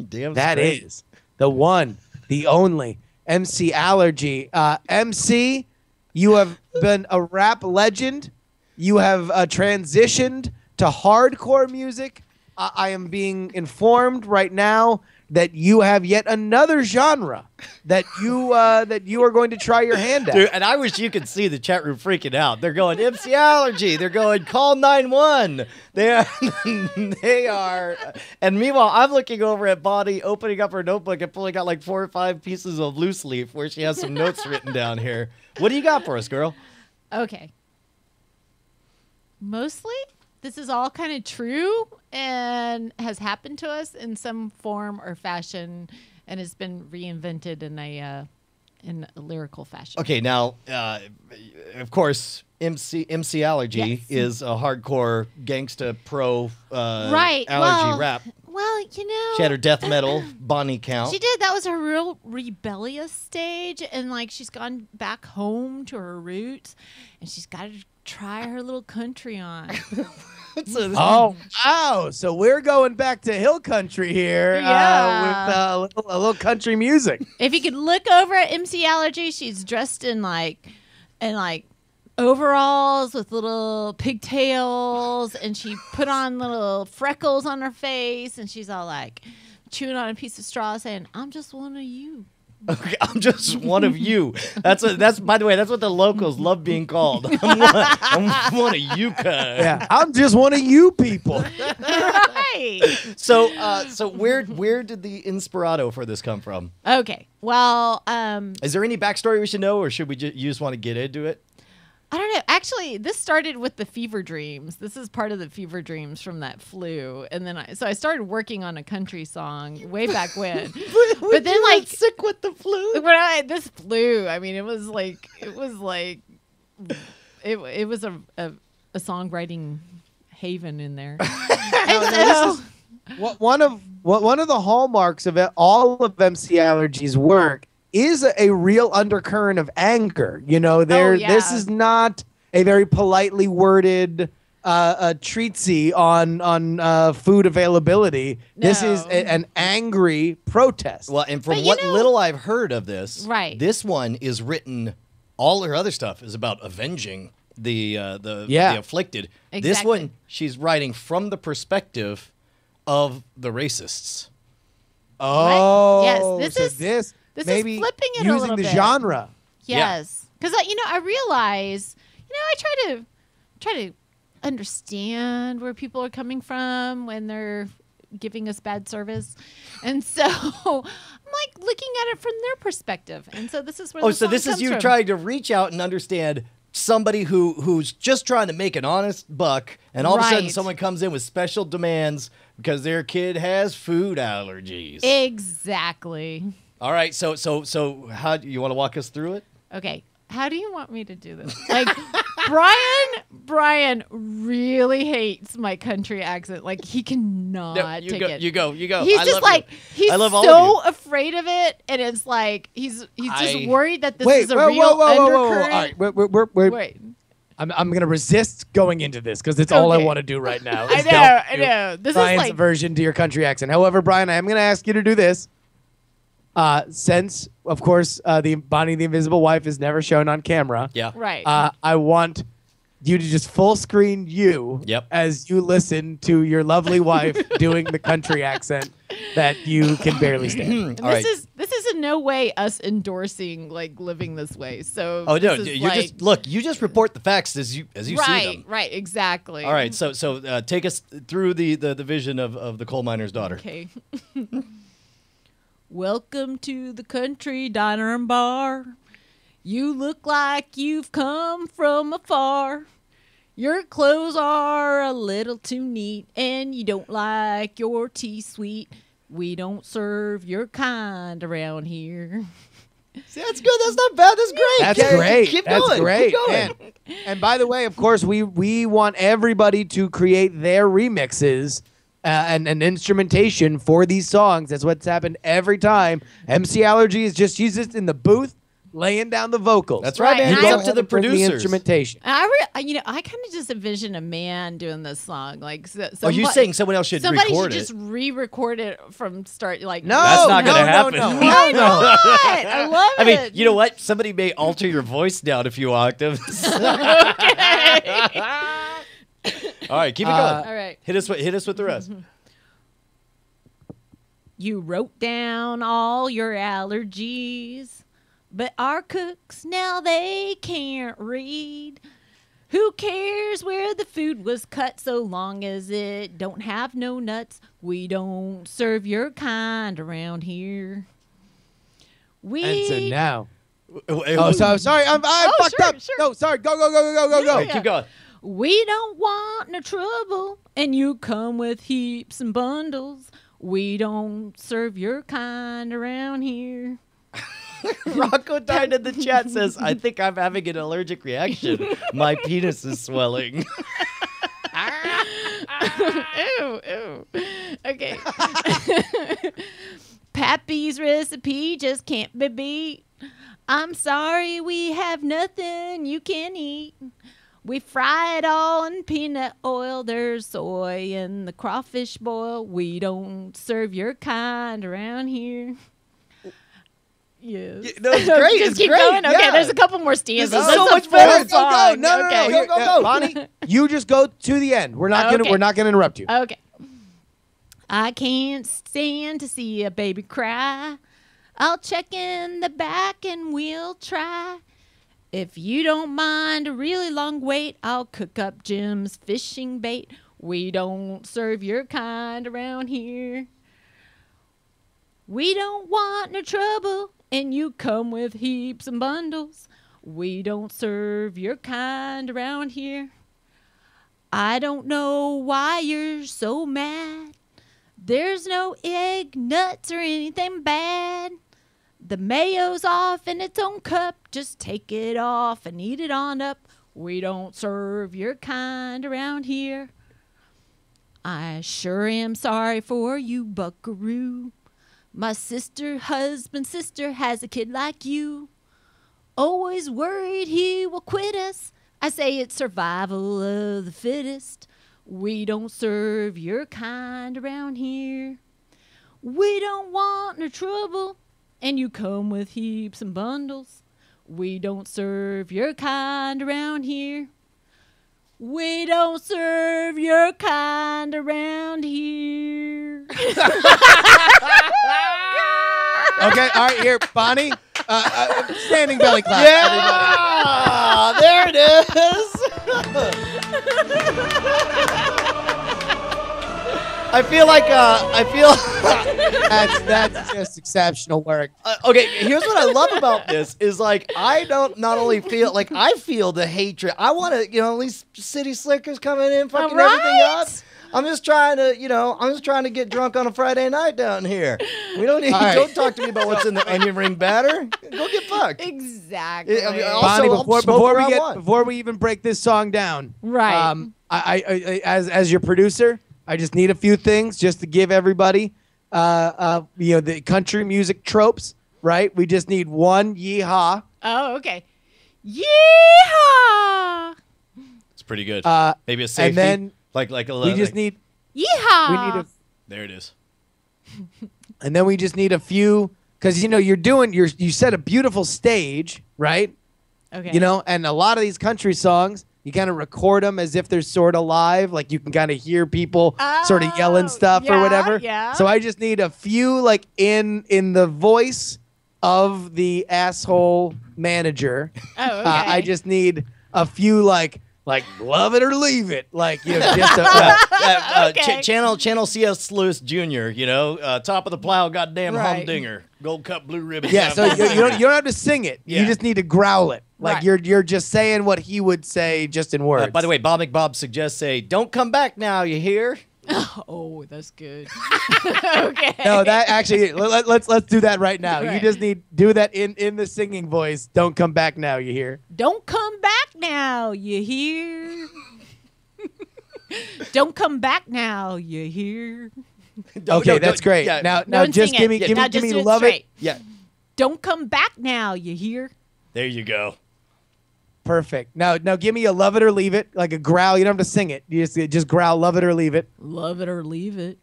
Damn That straight. is the one, the only MC Allergy. MC, you have been a rap legend. You have transitioned to hardcore music. I am being informed right now that you have yet another genre that you are going to try your hand at. Dude, and I wish you could see the chat room freaking out. They're going MC Allergy. They're going call 911. They are. And meanwhile, I'm looking over at Bonnie, opening up her notebook and pulling out like 4 or 5 pieces of loose leaf where she has some notes written down here. What do you got for us, girl? Okay. Mostly, this is all kind of true and has happened to us in some form or fashion, and has been reinvented in a lyrical fashion. Okay, now, of course, MC Allergy Yes. is a hardcore gangsta pro Right. allergy rap. Well, you know, She had her death metal Bonnie count. she did. That was her real rebellious stage, and like she's gone back home to her roots, and she's got to try her little country on. Oh, wow. So we're going back to hill country here Yeah. with a little country music. If you could look over at MC Allergy, she's dressed in like overalls with little pigtails, and she put on little freckles on her face, and she's all like chewing on a piece of straw saying, "I'm just one of you." Okay, I'm just one of you. That's by the way, that's what the locals love being called. I'm one of you guys. Yeah, I'm just one of you people. Right. So where did the inspirato for this come from? Okay. Well, Is there any backstory we should know, or should we you just want to get into it? I don't know. Actually, this started with the fever dreams. This is part of the fever dreams from that flu. And then I started working on a country song way back when. But then like sick with the flu. this flu, I mean, it was a songwriting haven in there. And so, One of the hallmarks of all of MC Allergy's work is a real undercurrent of anger. You know, this is not a very politely worded treatise on food availability. No. This is an angry protest. Well, and from But you what know- little I've heard of this, Right. this one is written. All her other stuff is about avenging the afflicted. This Exactly. one, she's writing from the perspective of the racists. Oh, Yes, so this is maybe flipping it a using little the bit. genre. Yes, because I realize, I try to understand where people are coming from when they're giving us bad service, and so I'm like looking at it from their perspective, and so this is where. Oh, the so song this is comes you from. trying to reach out and understand somebody who's just trying to make an honest buck, and all of a sudden Right. someone comes in with special demands because their kid has food allergies. Exactly. All right, so how do you want to walk us through it? Okay. How do you want me to do this? Like, Brian really hates my country accent. Like, he cannot take it. You go. He's I just love like you. he's I love all so of you. afraid of it, and it's like he's just I- worried that this Wait, is a whoa, real whoa. undercurrent. All right, we're Wait, I'm going to resist going into this because it's all I Okay. want to do right now. I is know, delve I into know. This Brian's is like aversion to your country accent. However, Brian, I am going to ask you to do this. Since, of course, the Bonnie the Invisible Wife is never shown on camera. Yeah. right. I want you to just full screen you Yep. as you listen to your lovely wife doing the country accent that you can barely stand. All right. This is in no way us endorsing like living this way. So Oh no, this is you like, just look. You just report the facts as you see them. Right, exactly. All right, so take us through the vision of the coal miner's daughter. Okay. Welcome to the country diner and bar. You look like you've come from afar. Your clothes are a little too neat, and you don't like your tea sweet. We don't serve your kind around here. See, that's good. That's not bad. That's great. That's Carrie, great. Keep That's going. great. Keep going. And by the way, of course, we want everybody to create their remixes and instrumentation for these songs. That's what's happened every time. MC Allergy is just used in the booth, laying down the vocals. That's right, Right, man. and It's I- up to the Bring producers. The instrumentation. I kind of just envision a man doing this song. Like, Oh, you saying someone else should somebody record should it? just re-record it from start? Like, No, That's not no, gonna no, happen. no. why not? I love I mean, it. you know what? Somebody may alter your voice down a few octaves. All right, keep it going. All right. Hit us with the rest. You wrote down all your allergies, but our cooks now they can't read. Who cares where the food was cut so long as it don't have no nuts? We don't serve your kind around here. And so now. Oh, Oh, so sorry. I fucked sure, up. sure. No, sorry. Go. Yeah. keep going. We don't want no trouble, and you come with heaps and bundles. We don't serve your kind around here. Rocco died in the chat says, "I think I'm having an allergic reaction. My penis is swelling." Ew. Okay. Pappy's recipe just can't be beat. I'm sorry, we have nothing you can eat. We fry it all in peanut oil. There's soy in the crawfish boil. We don't serve your kind around here. Yes. No, it's great. Just It's keep great. going. Okay, Yeah. there's a couple more stanzas. This is That's so the much full better. song. No. Okay. Go. Bonnie, you just go to the end. We're not Okay. gonna interrupt you. Okay. I can't stand to see a baby cry. I'll check in the back and we'll try. If you don't mind a really long wait, I'll cook up Jim's fishing bait. We don't serve your kind around here. We don't want no trouble, and you come with heaps and bundles. We don't serve your kind around here. I don't know why you're so mad. There's no egg, nuts, or anything bad. The mayo's off in its own cup. Just take it off and eat it on up. We don't serve your kind around here. I sure am sorry for you, buckaroo. My sister, has a kid like you. Always worried he will quit us. I say it's survival of the fittest. We don't serve your kind around here. We don't want no trouble, and you come with heaps and bundles. We don't serve your kind around here. We don't serve your kind around here. Okay, all right, here, Bonnie. Standing belly clap. Yeah, there it is. I feel That's just exceptional work. okay, here's what I love about this is like I don't not only feel like I feel the hatred. I want to, at least city slickers coming in fucking everything up. I'm just trying to get drunk on a Friday night down here. We don't need, right. don't talk to me about what's in the onion ring batter. Go get fucked. Exactly. I mean, Bonnie, I'll smoke where I want. before we even break this song down, Right. I as your producer, I just need a few things just to give everybody, the country music tropes. Right? We just need one yeehaw. Oh, okay. Yeehaw! It's pretty good. Maybe a And safety. then like we just need Yeehaw! we need a there it is. and then we just need a few because you set a beautiful stage, right? Okay. And a lot of these country songs You kind of record them as if they're sort of live, like you can kind of hear people sort of yelling stuff or whatever. Yeah. So I just need a few like in the voice of the asshole manager. Oh, okay. I just need a few like love it or leave it, like just Okay. Channel C.S. Lewis Jr. Top of the plow, goddamn humdinger, gold cup, blue ribbon. yeah. So you don't have to sing it. Yeah. You just need to growl it, like Right. you're just saying what he would say just in words. By the way, Bob McBob suggests don't come back now. You hear? Oh, that's good. Okay. No, that actually let's do that right now. You Right. just do that in the singing voice. Don't come back now. You hear? Don't come back now, you hear? Don't come back now, you hear? Okay, that's great. Yeah. Now Don't just sing give it. me Now just do it love straight. it. Yeah. Don't come back now, you hear? There you go. Perfect. Now give me a love it or leave it, like a growl. You don't have to sing it. You just growl, love it or leave it. Love it or leave it.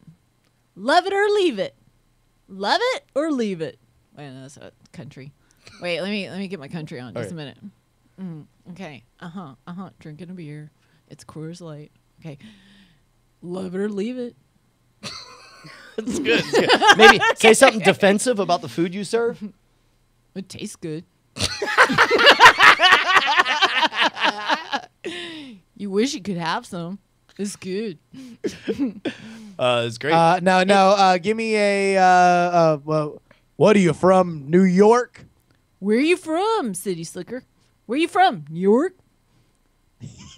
Love it or leave it. Love it or leave it. Wait, no, that's a country. Wait, let me get my country on just a minute. Okay. Drinking a beer. It's Coors Light. Okay. Love it or leave it. It's good. It's good. Maybe say something defensive about the food you serve. It tastes good. You wish you could have some. It's good. It's great. Give me a what are you from? New York? Where are you from, City Slicker? Where are you from? New York?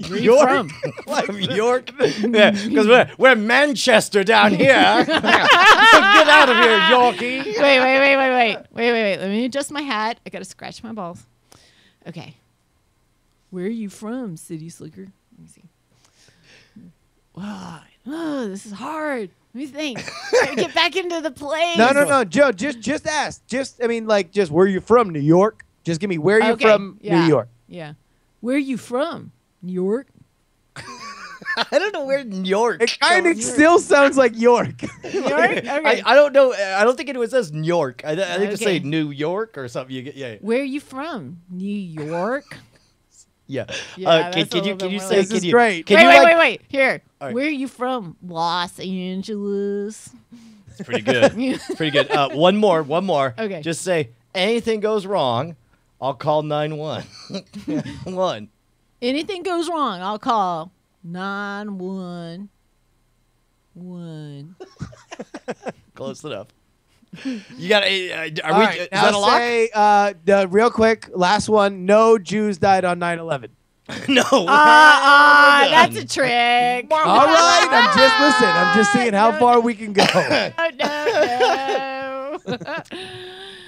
Where are you from? From York? Yeah, because we're Manchester down here. Get out of here, Yorkie. Wait. Let me adjust my hat. I gotta scratch my balls. Okay. Where are you from, City Slicker? Let me see. Oh, this is hard. Let me think. Gotta get back into the place. No, Joe. Just ask. Just where are you from? New York. Just give me where are you from? Yeah. New York. Yeah. Where are you from? New York? I don't know where New York. It kind of still sounds like York. New York? Okay. I don't know. I don't think it says New York. I think it say Okay. New York or something. Yeah. Where are you from? New York? Yeah. Yeah, Can that's a you little can bit you more say? This Can is you, great. Can you Wait. Here. All right. Where are you from? Los Angeles. It's pretty good. It's pretty good. One more. Okay. Just say anything goes wrong, I'll call 911. One. Anything goes wrong, I'll call 911. Close enough. You got. Are we? All right, Is now that a lock? say, real quick, last one. No Jews died on 9/11. No. That's a trick. All right, I'm just seeing how far we can go. No.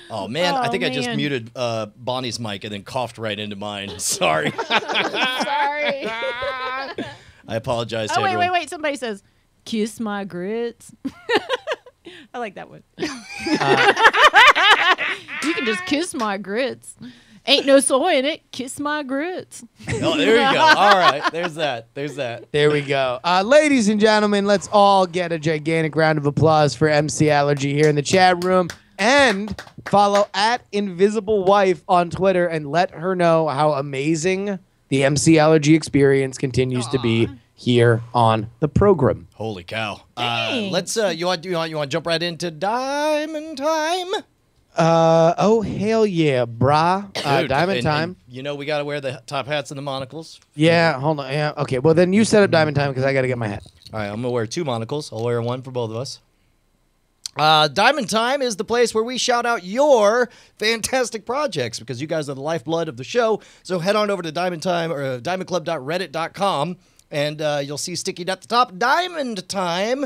Oh man, I think I just man. muted Bonnie's mic and then coughed right into mine. Sorry. Sorry. I apologize to Oh, everyone. wait. Somebody says, kiss my grits. I like that one. You can just kiss my grits. Ain't no soy in it. Kiss my grits. Oh, there you go. All right, there's that. There we go. Ladies and gentlemen, let's all get a gigantic round of applause for MC Allergy here in the chat room. And follow @InvisibleWife on Twitter and let her know how amazing the MC Allergy experience continues to be here on the program. Holy cow. Thanks. Let's you want to jump right into Diamond Time? Oh hell yeah, brah. Dude, Diamond and Time. we got to wear the top hats and the monocles. Yeah, hold on. Yeah, okay. Well, then you set up Diamond Time because I got to get my hat. All right, I'm going to wear 2 monocles. I'll wear one for both of us. Diamond Time is the place where we shout out your fantastic projects because you guys are the lifeblood of the show. So head on over to Diamond Time or diamondclub.reddit.com and you'll see sticking at the top Diamond Time,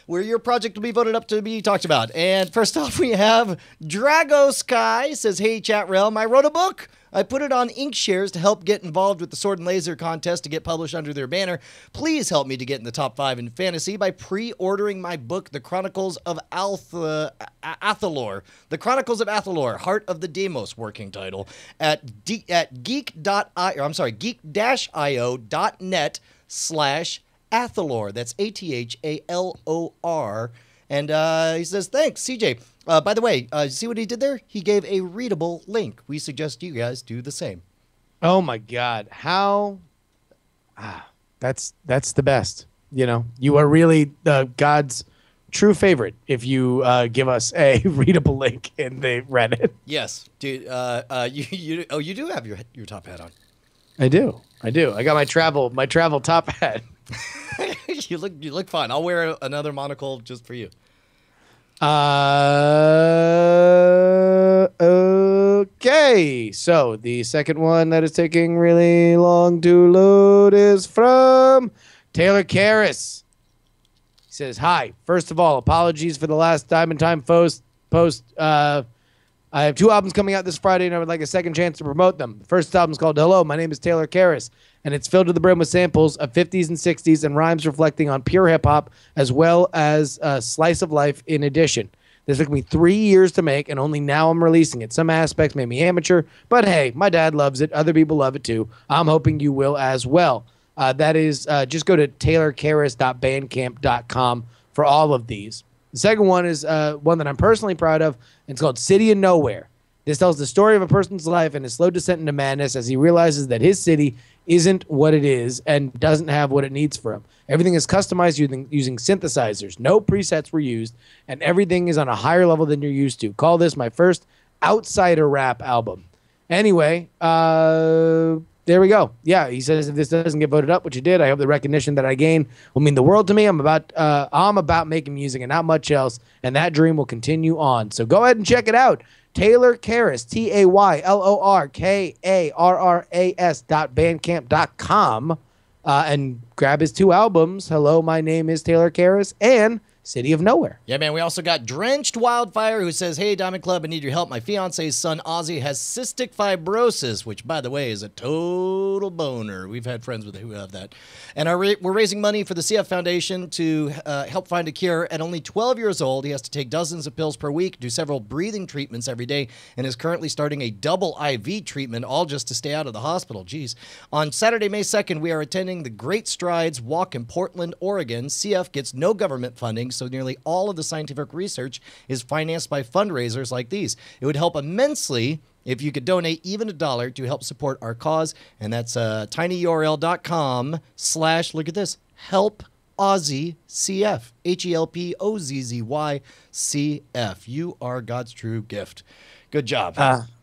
where your project will be voted up to be talked about. And first off, we have Drago Sky says, "Hey, Chat Realm, I wrote a book. I put it on Inkshares to help get involved with the Sword and Laser contest to get published under their banner. Please help me to get in the top 5 in fantasy by pre-ordering my book, The Chronicles of Athalor. The Chronicles of Athalor, Heart of the Demos, working title, at geek.io.net/Athalor. That's Athalor. And he says, thanks, CJ. By the way, see what he did there? He gave a readable link. We suggest you guys do the same. Oh my God, how That's the best. You know, you are really God's true favorite if you give us a readable link in the Reddit. Yes, dude. You do have your top hat on. I do. I got my travel top hat. You look fine. I'll wear another monocle just for you. Okay. So the second one that is taking really long to load is from Taylor Karras. He says, "Hi. First of all, apologies for the last Diamond Time post. I have 2 albums coming out this Friday, and I would like a second chance to promote them. The first album is called Hello, My Name is Taylor Karras, and it's filled to the brim with samples of 50s and 60s and rhymes reflecting on pure hip-hop as well as a slice of life in addition. This took me 3 years to make, and only now I'm releasing it. Some aspects made me amateur, but hey, my dad loves it. Other people love it too. I'm hoping you will as well." That is, just go to taylorkarras.bandcamp.com for all of these. The second one is one that I'm personally proud of. And it's called City of Nowhere. This tells the story of a person's life and his slow descent into madness as he realizes that his city isn't what it is and doesn't have what it needs for him. Everything is customized using synthesizers. No presets were used, and everything is on a higher level than you're used to. Call this my first outsider rap album. Anyway, there we go. Yeah, he says if this doesn't get voted up, which it did, I hope the recognition that I gain will mean the world to me. I'm about making music and not much else, and that dream will continue on. So go ahead and check it out. Taylor Karras, TaylorKarras.bandcamp.com, and grab his 2 albums. Hello, My Name is Taylor Karras, and City of Nowhere. Yeah, man. We also got Drenched Wildfire, who says, "Hey, Diamond Club, I need your help. My fiance's son, Ozzy, has cystic fibrosis," which, by the way, is a total boner. We've had friends who have that. And we're raising money for the CF Foundation to help find a cure. At only 12 years old, he has to take dozens of pills per week, do several breathing treatments every day, and is currently starting a double IV treatment, all just to stay out of the hospital. Jeez. On Saturday, May 2nd, we are attending the Great Strides Walk in Portland, Oregon. CF gets no government funding, so nearly all of the scientific research is financed by fundraisers like these. It would help immensely if you could donate even $1 to help support our cause, and that's tinyurl.com/ look at this, help Ozzy CF, HELPOZZY CF. You are God's true gift. Good job.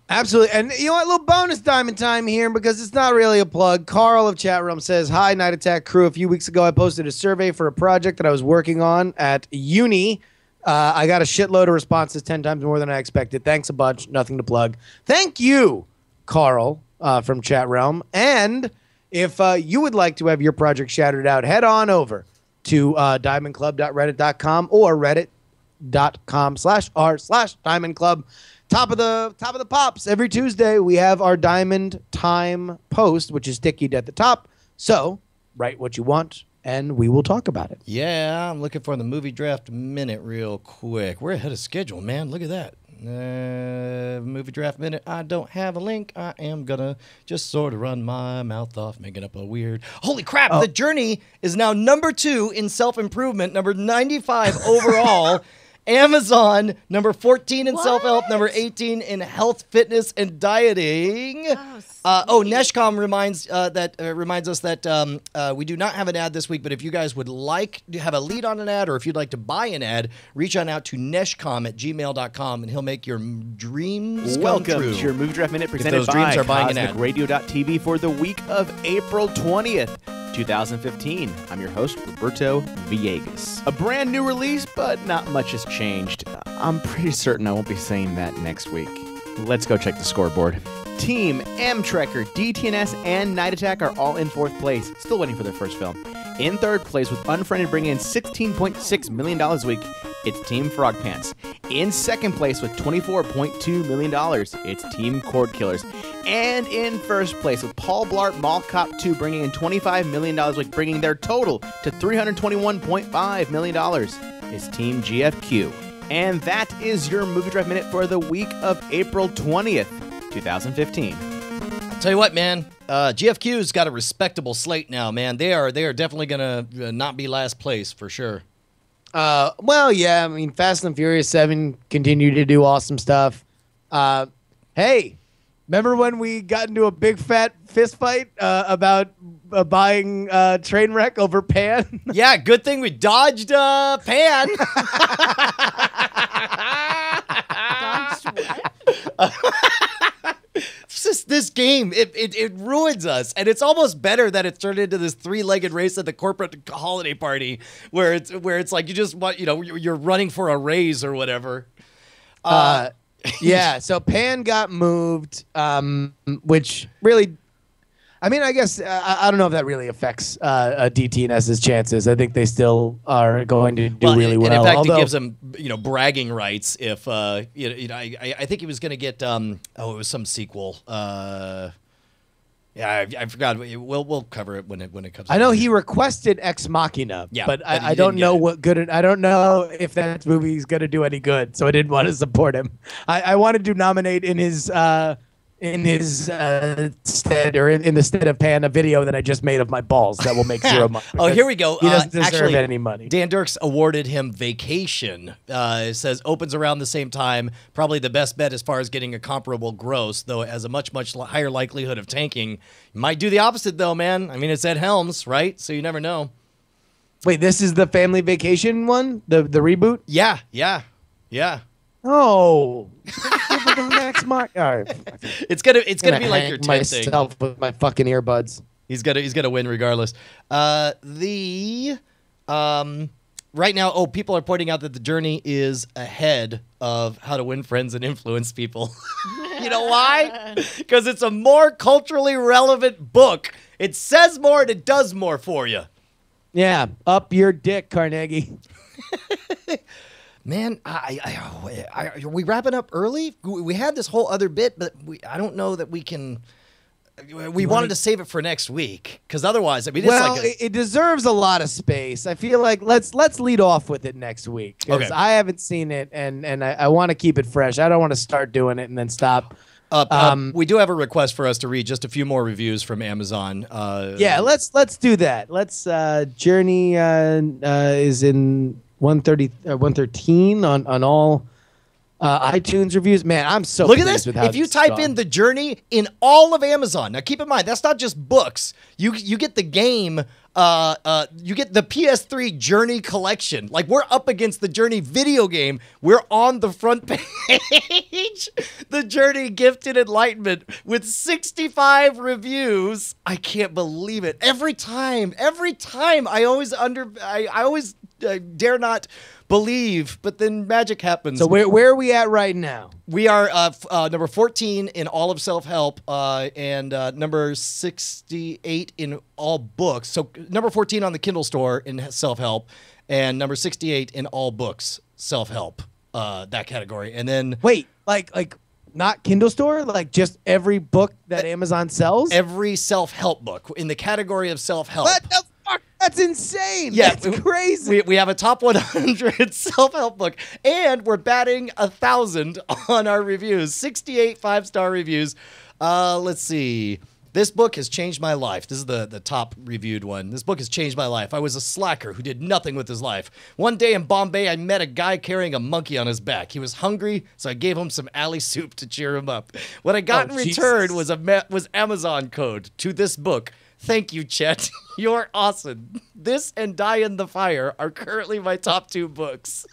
Absolutely. And you know what? A little bonus Diamond Time here because it's not really a plug. Carl of Chat Room says, "Hi, Night Attack crew. A few weeks ago, I posted a survey for a project that I was working on at uni. I got a shitload of responses, 10 times more than I expected. Thanks a bunch. Nothing to plug." Thank you, Carl, from Chat Realm. And if you would like to have your project shouted out, head on over to diamondclub.reddit.com or reddit.com/r/diamondclub. Top of the pops. Every Tuesday, we have our Diamond Time post, which is sticky at the top. So write what you want, and we will talk about it. Yeah, I'm looking for the movie draft minute real quick. We're ahead of schedule, man. Look at that. Movie draft minute. I don't have a link. I am gonna just sort of run my mouth off, making up a weird. Holy crap! The Journey is now number 2 in self-improvement, number 95 overall. Amazon, number 14 in self-help, number 18 in health, fitness, and dieting. Neshcom reminds us that we do not have an ad this week, but if you guys would like to have a lead on an ad or if you'd like to buy an ad, reach on out to neshcom@gmail.com and he'll make your dreams come true. Welcome to your Movie Draft Minute presented by CosmicRadio.tv for the week of April 20th. 2015. I'm your host, Roberto Villegas. A brand new release, but not much has changed. I'm pretty certain I won't be saying that next week. Let's go check the scoreboard. Team Amtrekker, DTNS, and Night Attack are all in 4th place, still waiting for their first film. In 3rd place, with Unfriended bringing in $16.6 million a week, it's Team Frog Pants. In 2nd place, with $24.2 million, it's Team Cord Killers. And in 1st place, with Paul Blart Mall Cop 2 bringing in $25 million a week, bringing their total to $321.5 million, is Team GFQ. And that is your Movie Draft Minute for the week of April 20th, 2015. I'll tell you what, man. GFQ's got a respectable slate now, man. They are definitely going to not be last place for sure. Well, yeah. I mean, Fast and Furious 7 continue to do awesome stuff. Hey, Remember when we got into a big fat fist fight about buying Trainwreck over Pan? Yeah, good thing we dodged Pan. This game, it ruins us, and it's almost better that it turned into this three-legged race at the corporate holiday party, where it's like you just want, you're running for a raise or whatever. Yeah, so Pan got moved, which really, I mean, I guess I don't know if that really affects DTNS's chances. I think they still are going to do really well. And in fact, it gives them, bragging rights. If I think he was going to get it was some sequel. Yeah, I forgot. We'll cover it when it comes. I know he requested Ex Machina, yeah, but I don't know what good. I don't know if that movie's going to do any good, so I didn't want to support him. I wanted to nominate in his stead, or in the stead of Pan, a video that I just made of my balls that will make zero money. Oh, here we go. He doesn't deserve any money. Dan Dirks awarded him Vacation. It says opens around the same time. Probably the best bet as far as getting a comparable gross, though it has a much higher likelihood of tanking. You might do the opposite, though, man. I mean, it's Ed Helms, right? So you never know. Wait, this is the Family Vacation one? The reboot? Yeah. Oh, the next All right. It's gonna be like your Ted thing. Myself with my fucking earbuds. He's gonna win regardless. Right now, people are pointing out that the Journey is ahead of How to Win Friends and Influence People. You know why? Because it's a more culturally relevant book. It says more and it does more for you. Yeah, up your dick, Carnegie. Man, are we wrapping up early? We had this whole other bit, but I don't know that we can. We wanted to save it for next week, because otherwise, I mean, it deserves a lot of space. I feel like let's lead off with it next week, because I haven't seen it, and I want to keep it fresh. I don't want to start doing it and then stop. We do have a request for us to read just a few more reviews from Amazon. Yeah, let's do that. Let's Journey is in 113 on all iTunes reviews. Man, I'm so look at pleased this. With how if you type in The Journey in all of Amazon, now keep in mind that's not just books. You get the game. You get the PS3 Journey collection. Like, we're up against the Journey video game. We're on the front page. The Journey Gifted Enlightenment with 65 reviews. I can't believe it. Every time I always dare not believe, but then magic happens. So where are we at right now? We are number 14 in all of self-help and number 68 in all books. So number 14 on the Kindle store in self-help and number 68 in all books self-help, that category. And then wait, like not Kindle store, like just every book that Amazon sells? Every self-help book in the category of self-help. What the fuck? That's insane. Yeah, that's crazy. We have a top 100 self-help book, and we're batting 1,000 on our reviews. 68 5-star reviews. Let's see. This book has changed my life. This is the top reviewed one. This book has changed my life. I was a slacker who did nothing with his life. One day in Bombay, I met a guy carrying a monkey on his back. He was hungry, so I gave him some alley soup to cheer him up. What I got in return was Amazon code to this book. Thank you, Chet. You're awesome. This and Die in the Fire are currently my top 2 books.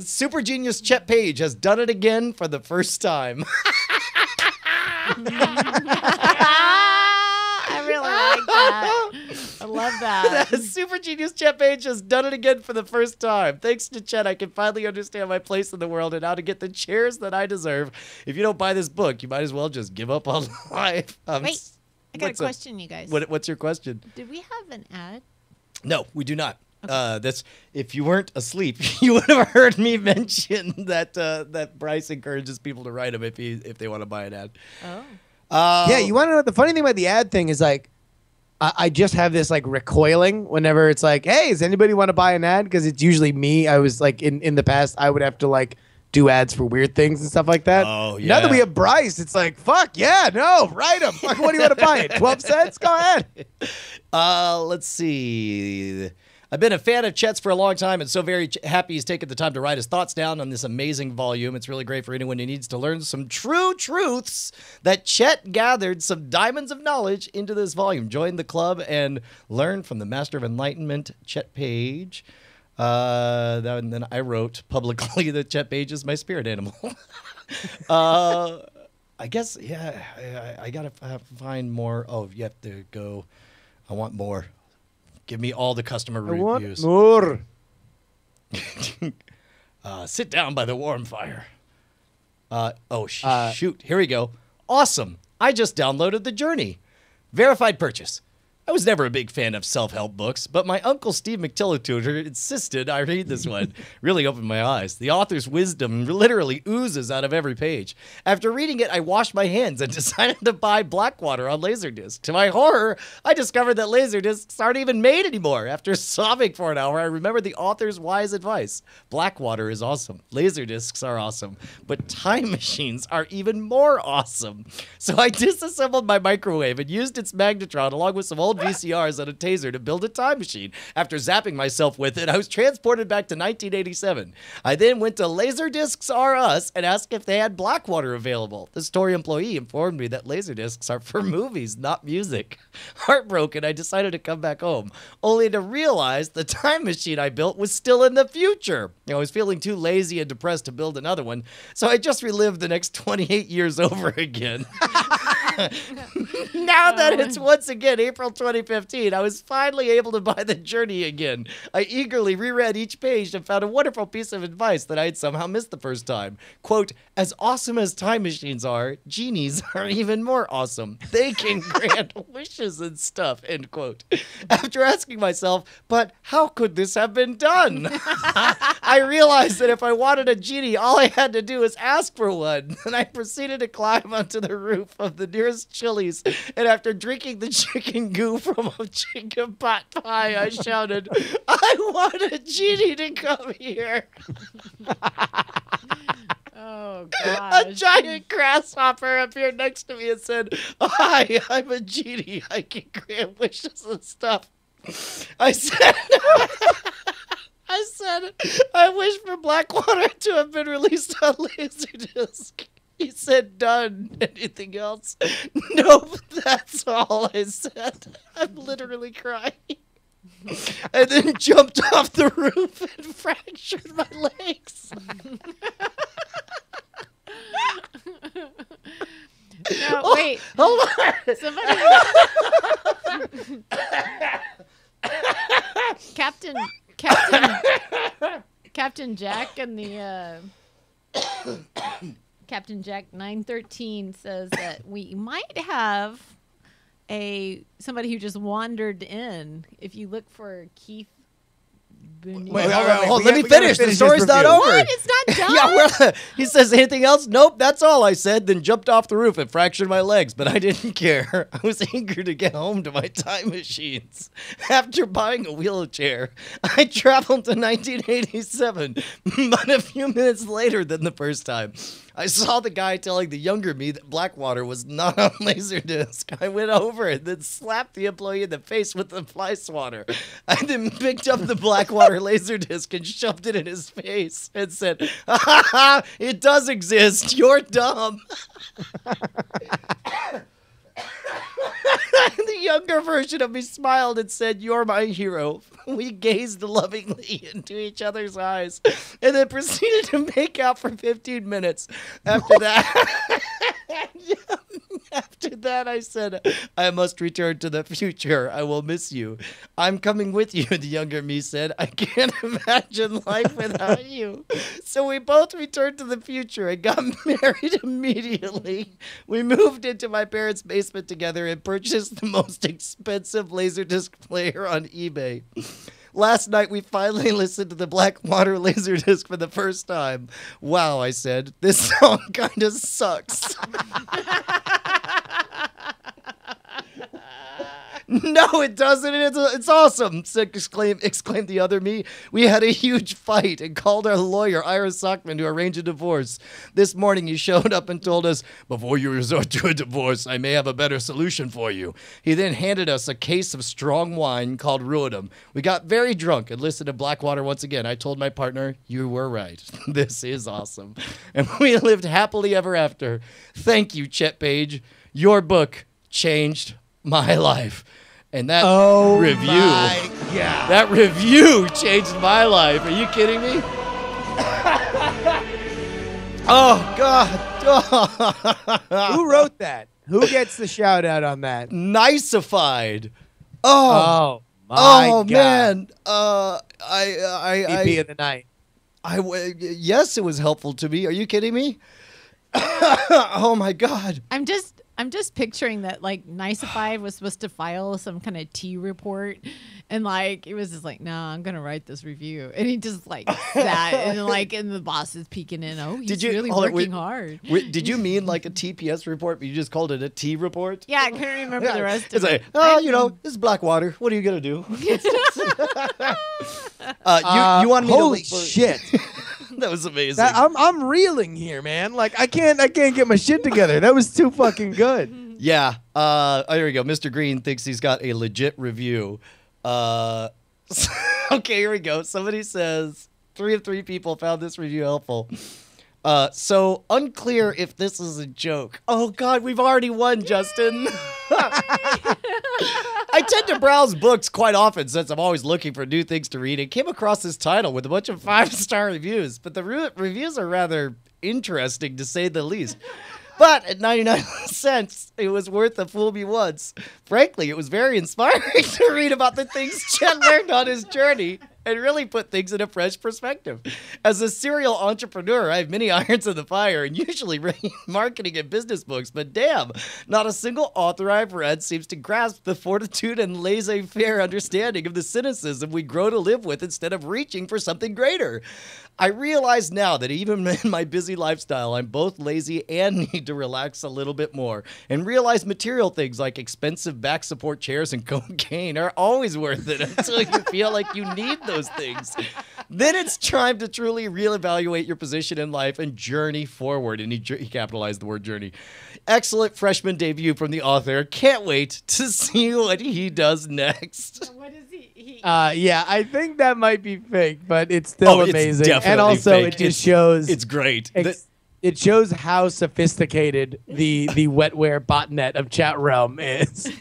Super genius Chet Paige has done it again for the first time. I really like that. I love that. Super genius Chet Paige has done it again for the first time. Thanks to Chet, I can finally understand my place in the world and how to get the cheers that I deserve. If you don't buy this book, you might as well just give up on life. Wait, I got a question, you guys. What's your question? Did we have an ad? No, we do not. Okay. If you weren't asleep, you would have heard me mention that Bryce encourages people to write him if they want to buy an ad. Oh. Yeah, you want to know the funny thing about the ad thing is, like, I just have this like recoiling whenever it's like, hey, does anybody want to buy an ad? Because it's usually me. I was like in the past, I would have to like do ads for weird things and stuff like that. Oh, yeah. Now that we have Bryce, it's like, fuck yeah, no, write them. What do you want to buy it? 12 cents? Go ahead. Let's see. I've been a fan of Chet's for a long time and so very happy he's taken the time to write his thoughts down on this amazing volume. It's really great for anyone who needs to learn some true truths that Chet gathered some diamonds of knowledge into this volume. Join the club and learn from the Master of Enlightenment, Chet Paige. And then I wrote publicly that Chet Paige is my spirit animal. I guess, I got to find more. Oh, you have to go. I want more. Give me all the customer reviews. I want more. Sit down by the warm fire. Shoot. Here we go. Awesome. I just downloaded the Journey. Verified purchase. I was never a big fan of self-help books, but my Uncle Steve McTillitutor insisted I read this one. Really opened my eyes. The author's wisdom literally oozes out of every page. After reading it, I washed my hands and decided to buy Blackwater on Laserdisc. To my horror, I discovered that Laserdiscs aren't even made anymore. After sobbing for an hour, I remembered the author's wise advice. Blackwater is awesome. Laserdiscs are awesome. But time machines are even more awesome. So I disassembled my microwave and used its magnetron along with some old VCRs and a taser to build a time machine. After zapping myself with it, I was transported back to 1987. I then went to Laserdiscs R Us and asked if they had Blackwater available. The store employee informed me that Laserdiscs are for movies, not music. Heartbroken, I decided to come back home, only to realize the time machine I built was still in the future. I was feeling too lazy and depressed to build another one, so I just relived the next 28 years over again. Now that it's once again April 2015, I was finally able to buy the Journey again. I eagerly reread each page and found a wonderful piece of advice that I had somehow missed the first time. Quote, as awesome as time machines are, genies are even more awesome. They can grant wishes and stuff, end quote. After asking myself, but how could this have been done? I realized that if I wanted a genie, all I had to do was ask for one. And I proceeded to climb onto the roof of the nearest Chili's, and after drinking the chicken goo from a chicken pot pie, I shouted, I want a genie to come here. Oh, gosh. A giant grasshopper appeared next to me and said, hi, I'm a genie. I can grant wishes and stuff. I said, I wish for Blackwater to have been released on Laserdisc. He said, done. Anything else? Nope, that's all I said. I'm literally crying. And then jumped off the roof and fractured my legs. No, wait. Hold on. Somebody. Captain Jack and the Captain Jack 913 says that we might have somebody who just wandered in. If you look for Keith Boone. Wait, let me finish. The story's not over. What? It's not done? Yeah, well, he says, anything else? Nope, that's all I said. Then jumped off the roof and fractured my legs, but I didn't care. I was eager to get home to my time machines. After buying a wheelchair, I traveled to 1987, but a few minutes later than the first time. I saw the guy telling the younger me that Blackwater was not on Laserdisc. I went over and then slapped the employee in the face with the fly swatter. I then picked up the Blackwater Laserdisc and shoved it in his face and said, ha ha ha, it does exist. You're dumb. The younger version of me smiled and said, you're my hero. We gazed lovingly into each other's eyes and then proceeded to make out for 15 minutes. After that, I said, I must return to the future. I will miss you. I'm coming with you, the younger me said. I can't imagine life without you. So we both returned to the future and got married immediately. We moved into my parents' basement together and purchased the most expensive Laserdisc player on eBay. Last night, we finally listened to the Blackwater Laserdisc for the first time. Wow, I said, this song kind of sucks. No, it doesn't. It's awesome, exclaimed the other me. We had a huge fight and called our lawyer, Ira Sockman, to arrange a divorce. This morning he showed up and told us, before you resort to a divorce, I may have a better solution for you. He then handed us a case of strong wine called Ruinum. We got very drunk and listened to Blackwater once again. I told my partner, you were right. This is awesome. And we lived happily ever after. Thank you, Chet Paige. Your book changed my life. And that that review changed my life. Are you kidding me? Oh, God. Who wrote that? Who gets the shout out on that? Niceified. Oh my God. Man. EP of the night. Yes, it was helpful to me. Are you kidding me? Oh my God. I'm just picturing that like Niceified was supposed to file some kind of tea report, and like it was just like, no, I'm gonna write this review, and he just like sat and the boss is peeking in. Oh, he's really working hard. Did you mean like a TPS report, but you just called it a tea report? Yeah, I couldn't remember the rest of it. This is Blackwater. What are you gonna do? You wanted me to holy shit. That was amazing. I'm reeling here, man. Like I can't get my shit together. That was too fucking good. Yeah. Here we go. Mr. Green thinks he's got a legit review. Okay, here we go. Somebody says 3 of 3 people found this review helpful. So unclear if this is a joke. Oh God, we've already won, Justin. I tend to browse books quite often since I'm always looking for new things to read and came across this title with a bunch of 5-star reviews, but the reviews are rather interesting to say the least. But at 99 cents, it was worth the fool me once. Frankly, it was very inspiring to read about the things Chet learned on his journey and really put things in a fresh perspective. As a serial entrepreneur, I have many irons in the fire and usually read marketing and business books, but damn, not a single author I've read seems to grasp the fortitude and laissez-faire understanding of the cynicism we grow to live with instead of reaching for something greater. I realize now that even in my busy lifestyle, I'm both lazy and need to relax a little bit more, and realize material things like expensive back support chairs and cocaine are always worth it until you feel like you need those things. Then it's time to truly reevaluate your position in life and journey forward. And he capitalized the word journey. Excellent freshman debut from the author. Can't wait to see what he does next. What is he? Yeah, I think that might be fake, but it's still amazing. It's and also, fake. it just shows. It's great. It shows how sophisticated the wetware botnet of Chat Realm is.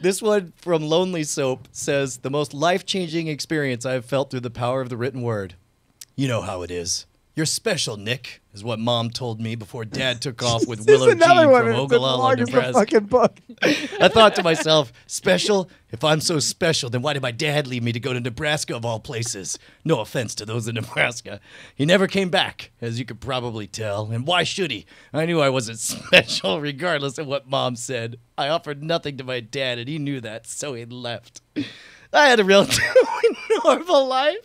This one from Lonely Soap says, the most life-changing experience I have felt through the power of the written word. You know how it is. You're special, Nick, is what Mom told me before Dad took off with Willow Jean from Ogallala, Nebraska. Fucking book. I thought to myself, special? If I'm so special, then why did my dad leave me to go to Nebraska of all places? No offense to those in Nebraska. He never came back, as you could probably tell. And why should he? I knew I wasn't special, regardless of what Mom said. I offered nothing to my dad, and he knew that, so he left. I had a relatively normal life.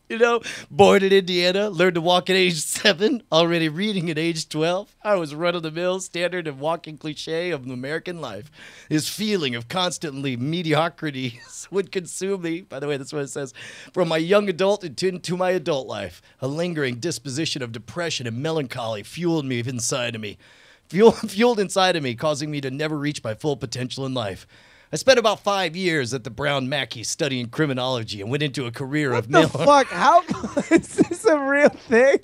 You know, born in Indiana, learned to walk at age 7, already reading at age 12. I was run-of-the-mill, standard and walking cliche of American life. This feeling of constantly mediocrity would consume me. By the way, that's what it says. From my young adult into my adult life, a lingering disposition of depression and melancholy fueled inside of me, causing me to never reach my full potential in life. I spent about 5 years at the Brown Mackey studying criminology and went into a career of mail. What the fuck? How is this a real thing?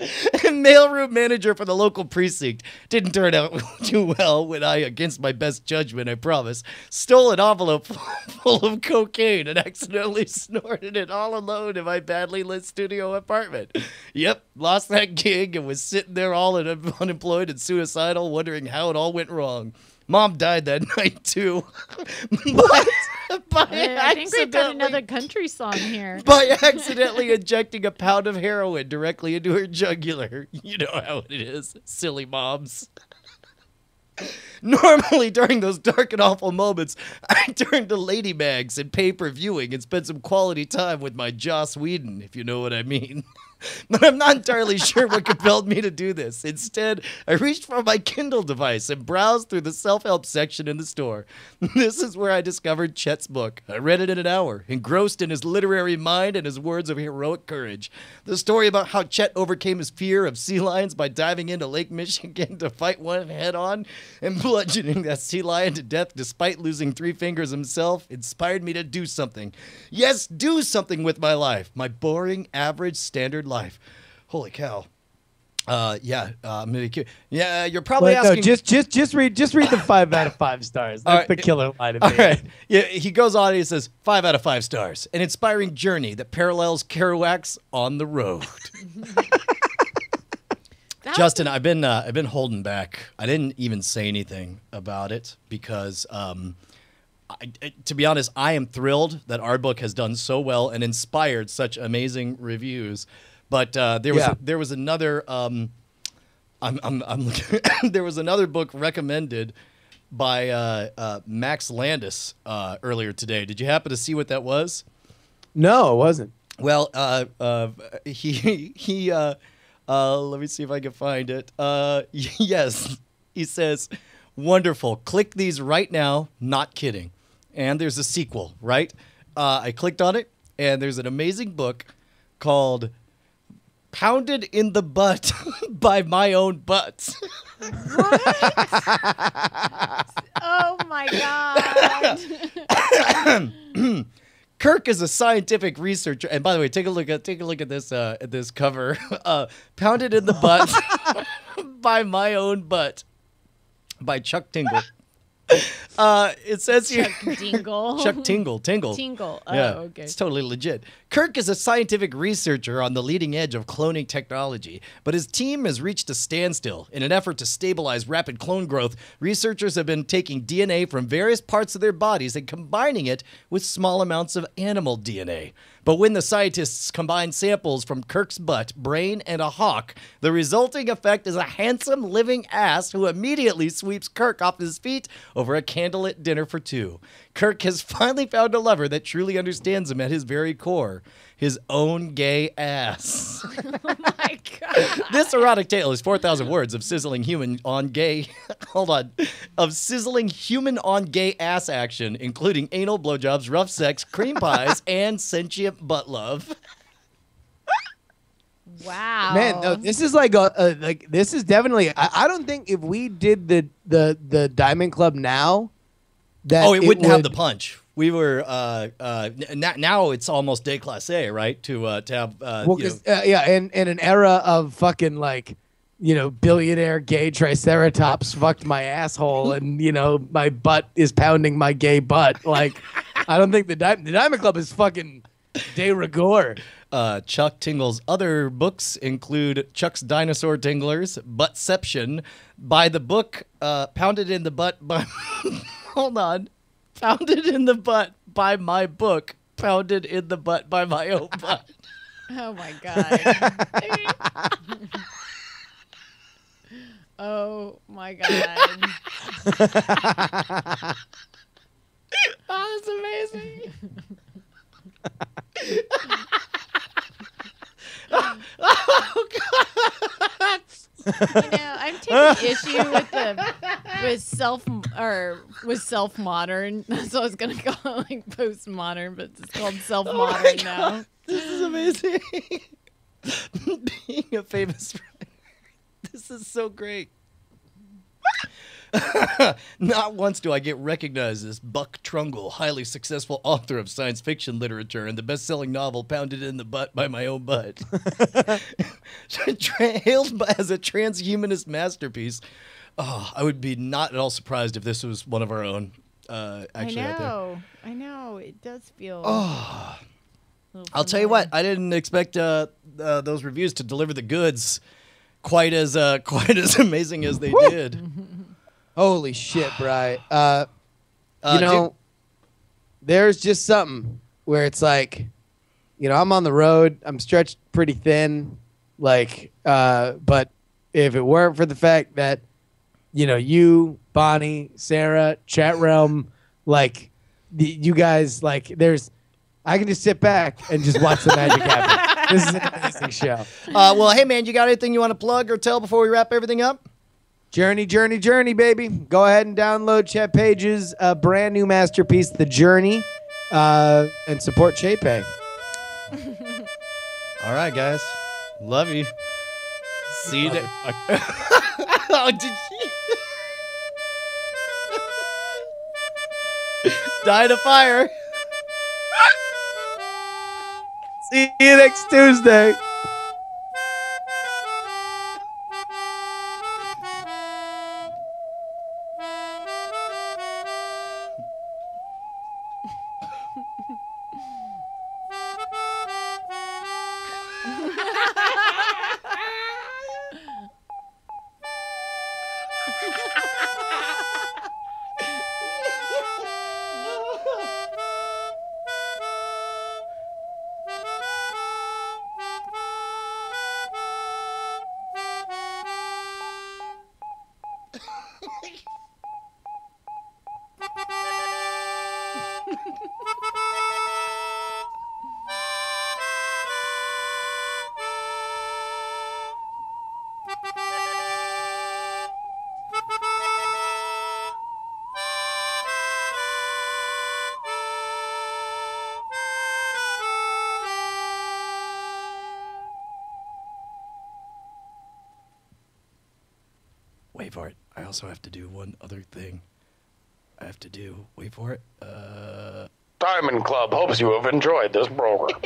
Mailroom manager for the local precinct. Didn't turn out too well when I, against my best judgment, I promise, stole an envelope full of cocaine and accidentally snorted it all alone in my badly lit studio apartment. Yep, lost that gig and was sitting there all unemployed and suicidal, wondering how it all went wrong. Mom died that night, too. I think we've got another country song here. By accidentally injecting a pound of heroin directly into her jugular. You know how it is, silly moms. Normally, during those dark and awful moments, I turn to lady mags and pay-per-viewing and spend some quality time with my Joss Whedon, if you know what I mean. But I'm not entirely sure what compelled me to do this. Instead, I reached for my Kindle device and browsed through the self-help section in the store. This is where I discovered Chet's book. I read it in an hour, engrossed in his literary mind and his words of heroic courage. The story about how Chet overcame his fear of sea lions by diving into Lake Michigan to fight one head-on and bludgeoning that sea lion to death despite losing 3 fingers himself inspired me to do something. Yes, do something with my life. My boring, average, standard life. Holy cow. Yeah, I'm really curious. Yeah, you're probably asking. No, just read the 5 out of 5 stars. That's the killer line of it. Right. Yeah, he goes on and he says 5 out of 5 stars. An inspiring journey that parallels Kerouac's On the Road. Justin, I've been holding back. I didn't even say anything about it because, to be honest, I am thrilled that our book has done so well and inspired such amazing reviews. But there was another I'm looking there was another book recommended by Max Landis earlier today. Did you happen to see what that was? No, it wasn't. Well, he let me see if I can find it. Yes, he says, "Wonderful. Click these right now. Not kidding." And there's a sequel, right? I clicked on it, and there's an amazing book called Pounded in the Butt by My Own Butt. What? Oh my God. Kirk is a scientific researcher, and by the way, take a look at this cover. Pounded in the Butt by My Own Butt by Chuck Tingle. It says here Chuck Tingle. Tingle. Oh, yeah, okay. It's totally legit. Kirk is a scientific researcher on the leading edge of cloning technology, but his team has reached a standstill. In an effort to stabilize rapid clone growth, researchers have been taking DNA from various parts of their bodies and combining it with small amounts of animal DNA. But when the scientists combine samples from Kirk's butt, brain, and a hawk, the resulting effect is a handsome living ass who immediately sweeps Kirk off his feet over a candlelit dinner for 2. Kirk has finally found a lover that truly understands him at his very core. His own gay ass. Oh my God. This erotic tale is 4,000 words of sizzling human on gay ass action, including anal blowjobs, rough sex, cream pies, and sentient butt love. Wow. Man, no, this is this is definitely. I don't think if we did the Diamond Club now, that it wouldn't have the punch. We were now it's almost déclassé, right? To have in an era of fucking billionaire gay triceratops fucked my asshole and my butt is pounding my gay butt. Like, I don't think the Diamond Club is fucking de rigueur. Chuck Tingle's other books include Chuck's Dinosaur Tinglers, Buttception, by the book Pounded in the Butt by hold on. Pounded in the Butt by my book, Pounded in the Butt by My Own Butt. Oh my God. Oh my God. Oh, that's amazing. Oh God. I'm taking issue with self modern. That's what I was gonna call it, like postmodern, but it's called self modern now. This is amazing. Being a famous writer. This is so great. Not once do I get recognized as Buck Trungle, highly successful author of science fiction literature and the best-selling novel Pounded in the Butt by My Own Butt. Hailed as a transhumanist masterpiece. Oh, I would be not at all surprised if this was one of our own. Actually, I know. It does feel. Oh, I'll tell you what. I didn't expect those reviews to deliver the goods quite as amazing as they did. Holy shit, Bri. There's just something where it's like, I'm on the road. I'm stretched pretty thin. But if it weren't for the fact that, you, Bonnie, Sarah, chat realm, you guys, I can just sit back and just watch the magic happen. This is an amazing show. Well, hey, man, you got anything you want to plug or tell before we wrap everything up? Journey, baby. Go ahead and download Chet Paige's brand new masterpiece, The Journey, and support Chepe. All right, guys. Love you. See you next. Oh, did you? Die in a fire. See you next Tuesday. Wait for it. I also have to do one other thing. I have to do. Wait for it. Diamond Club hopes you have enjoyed this program.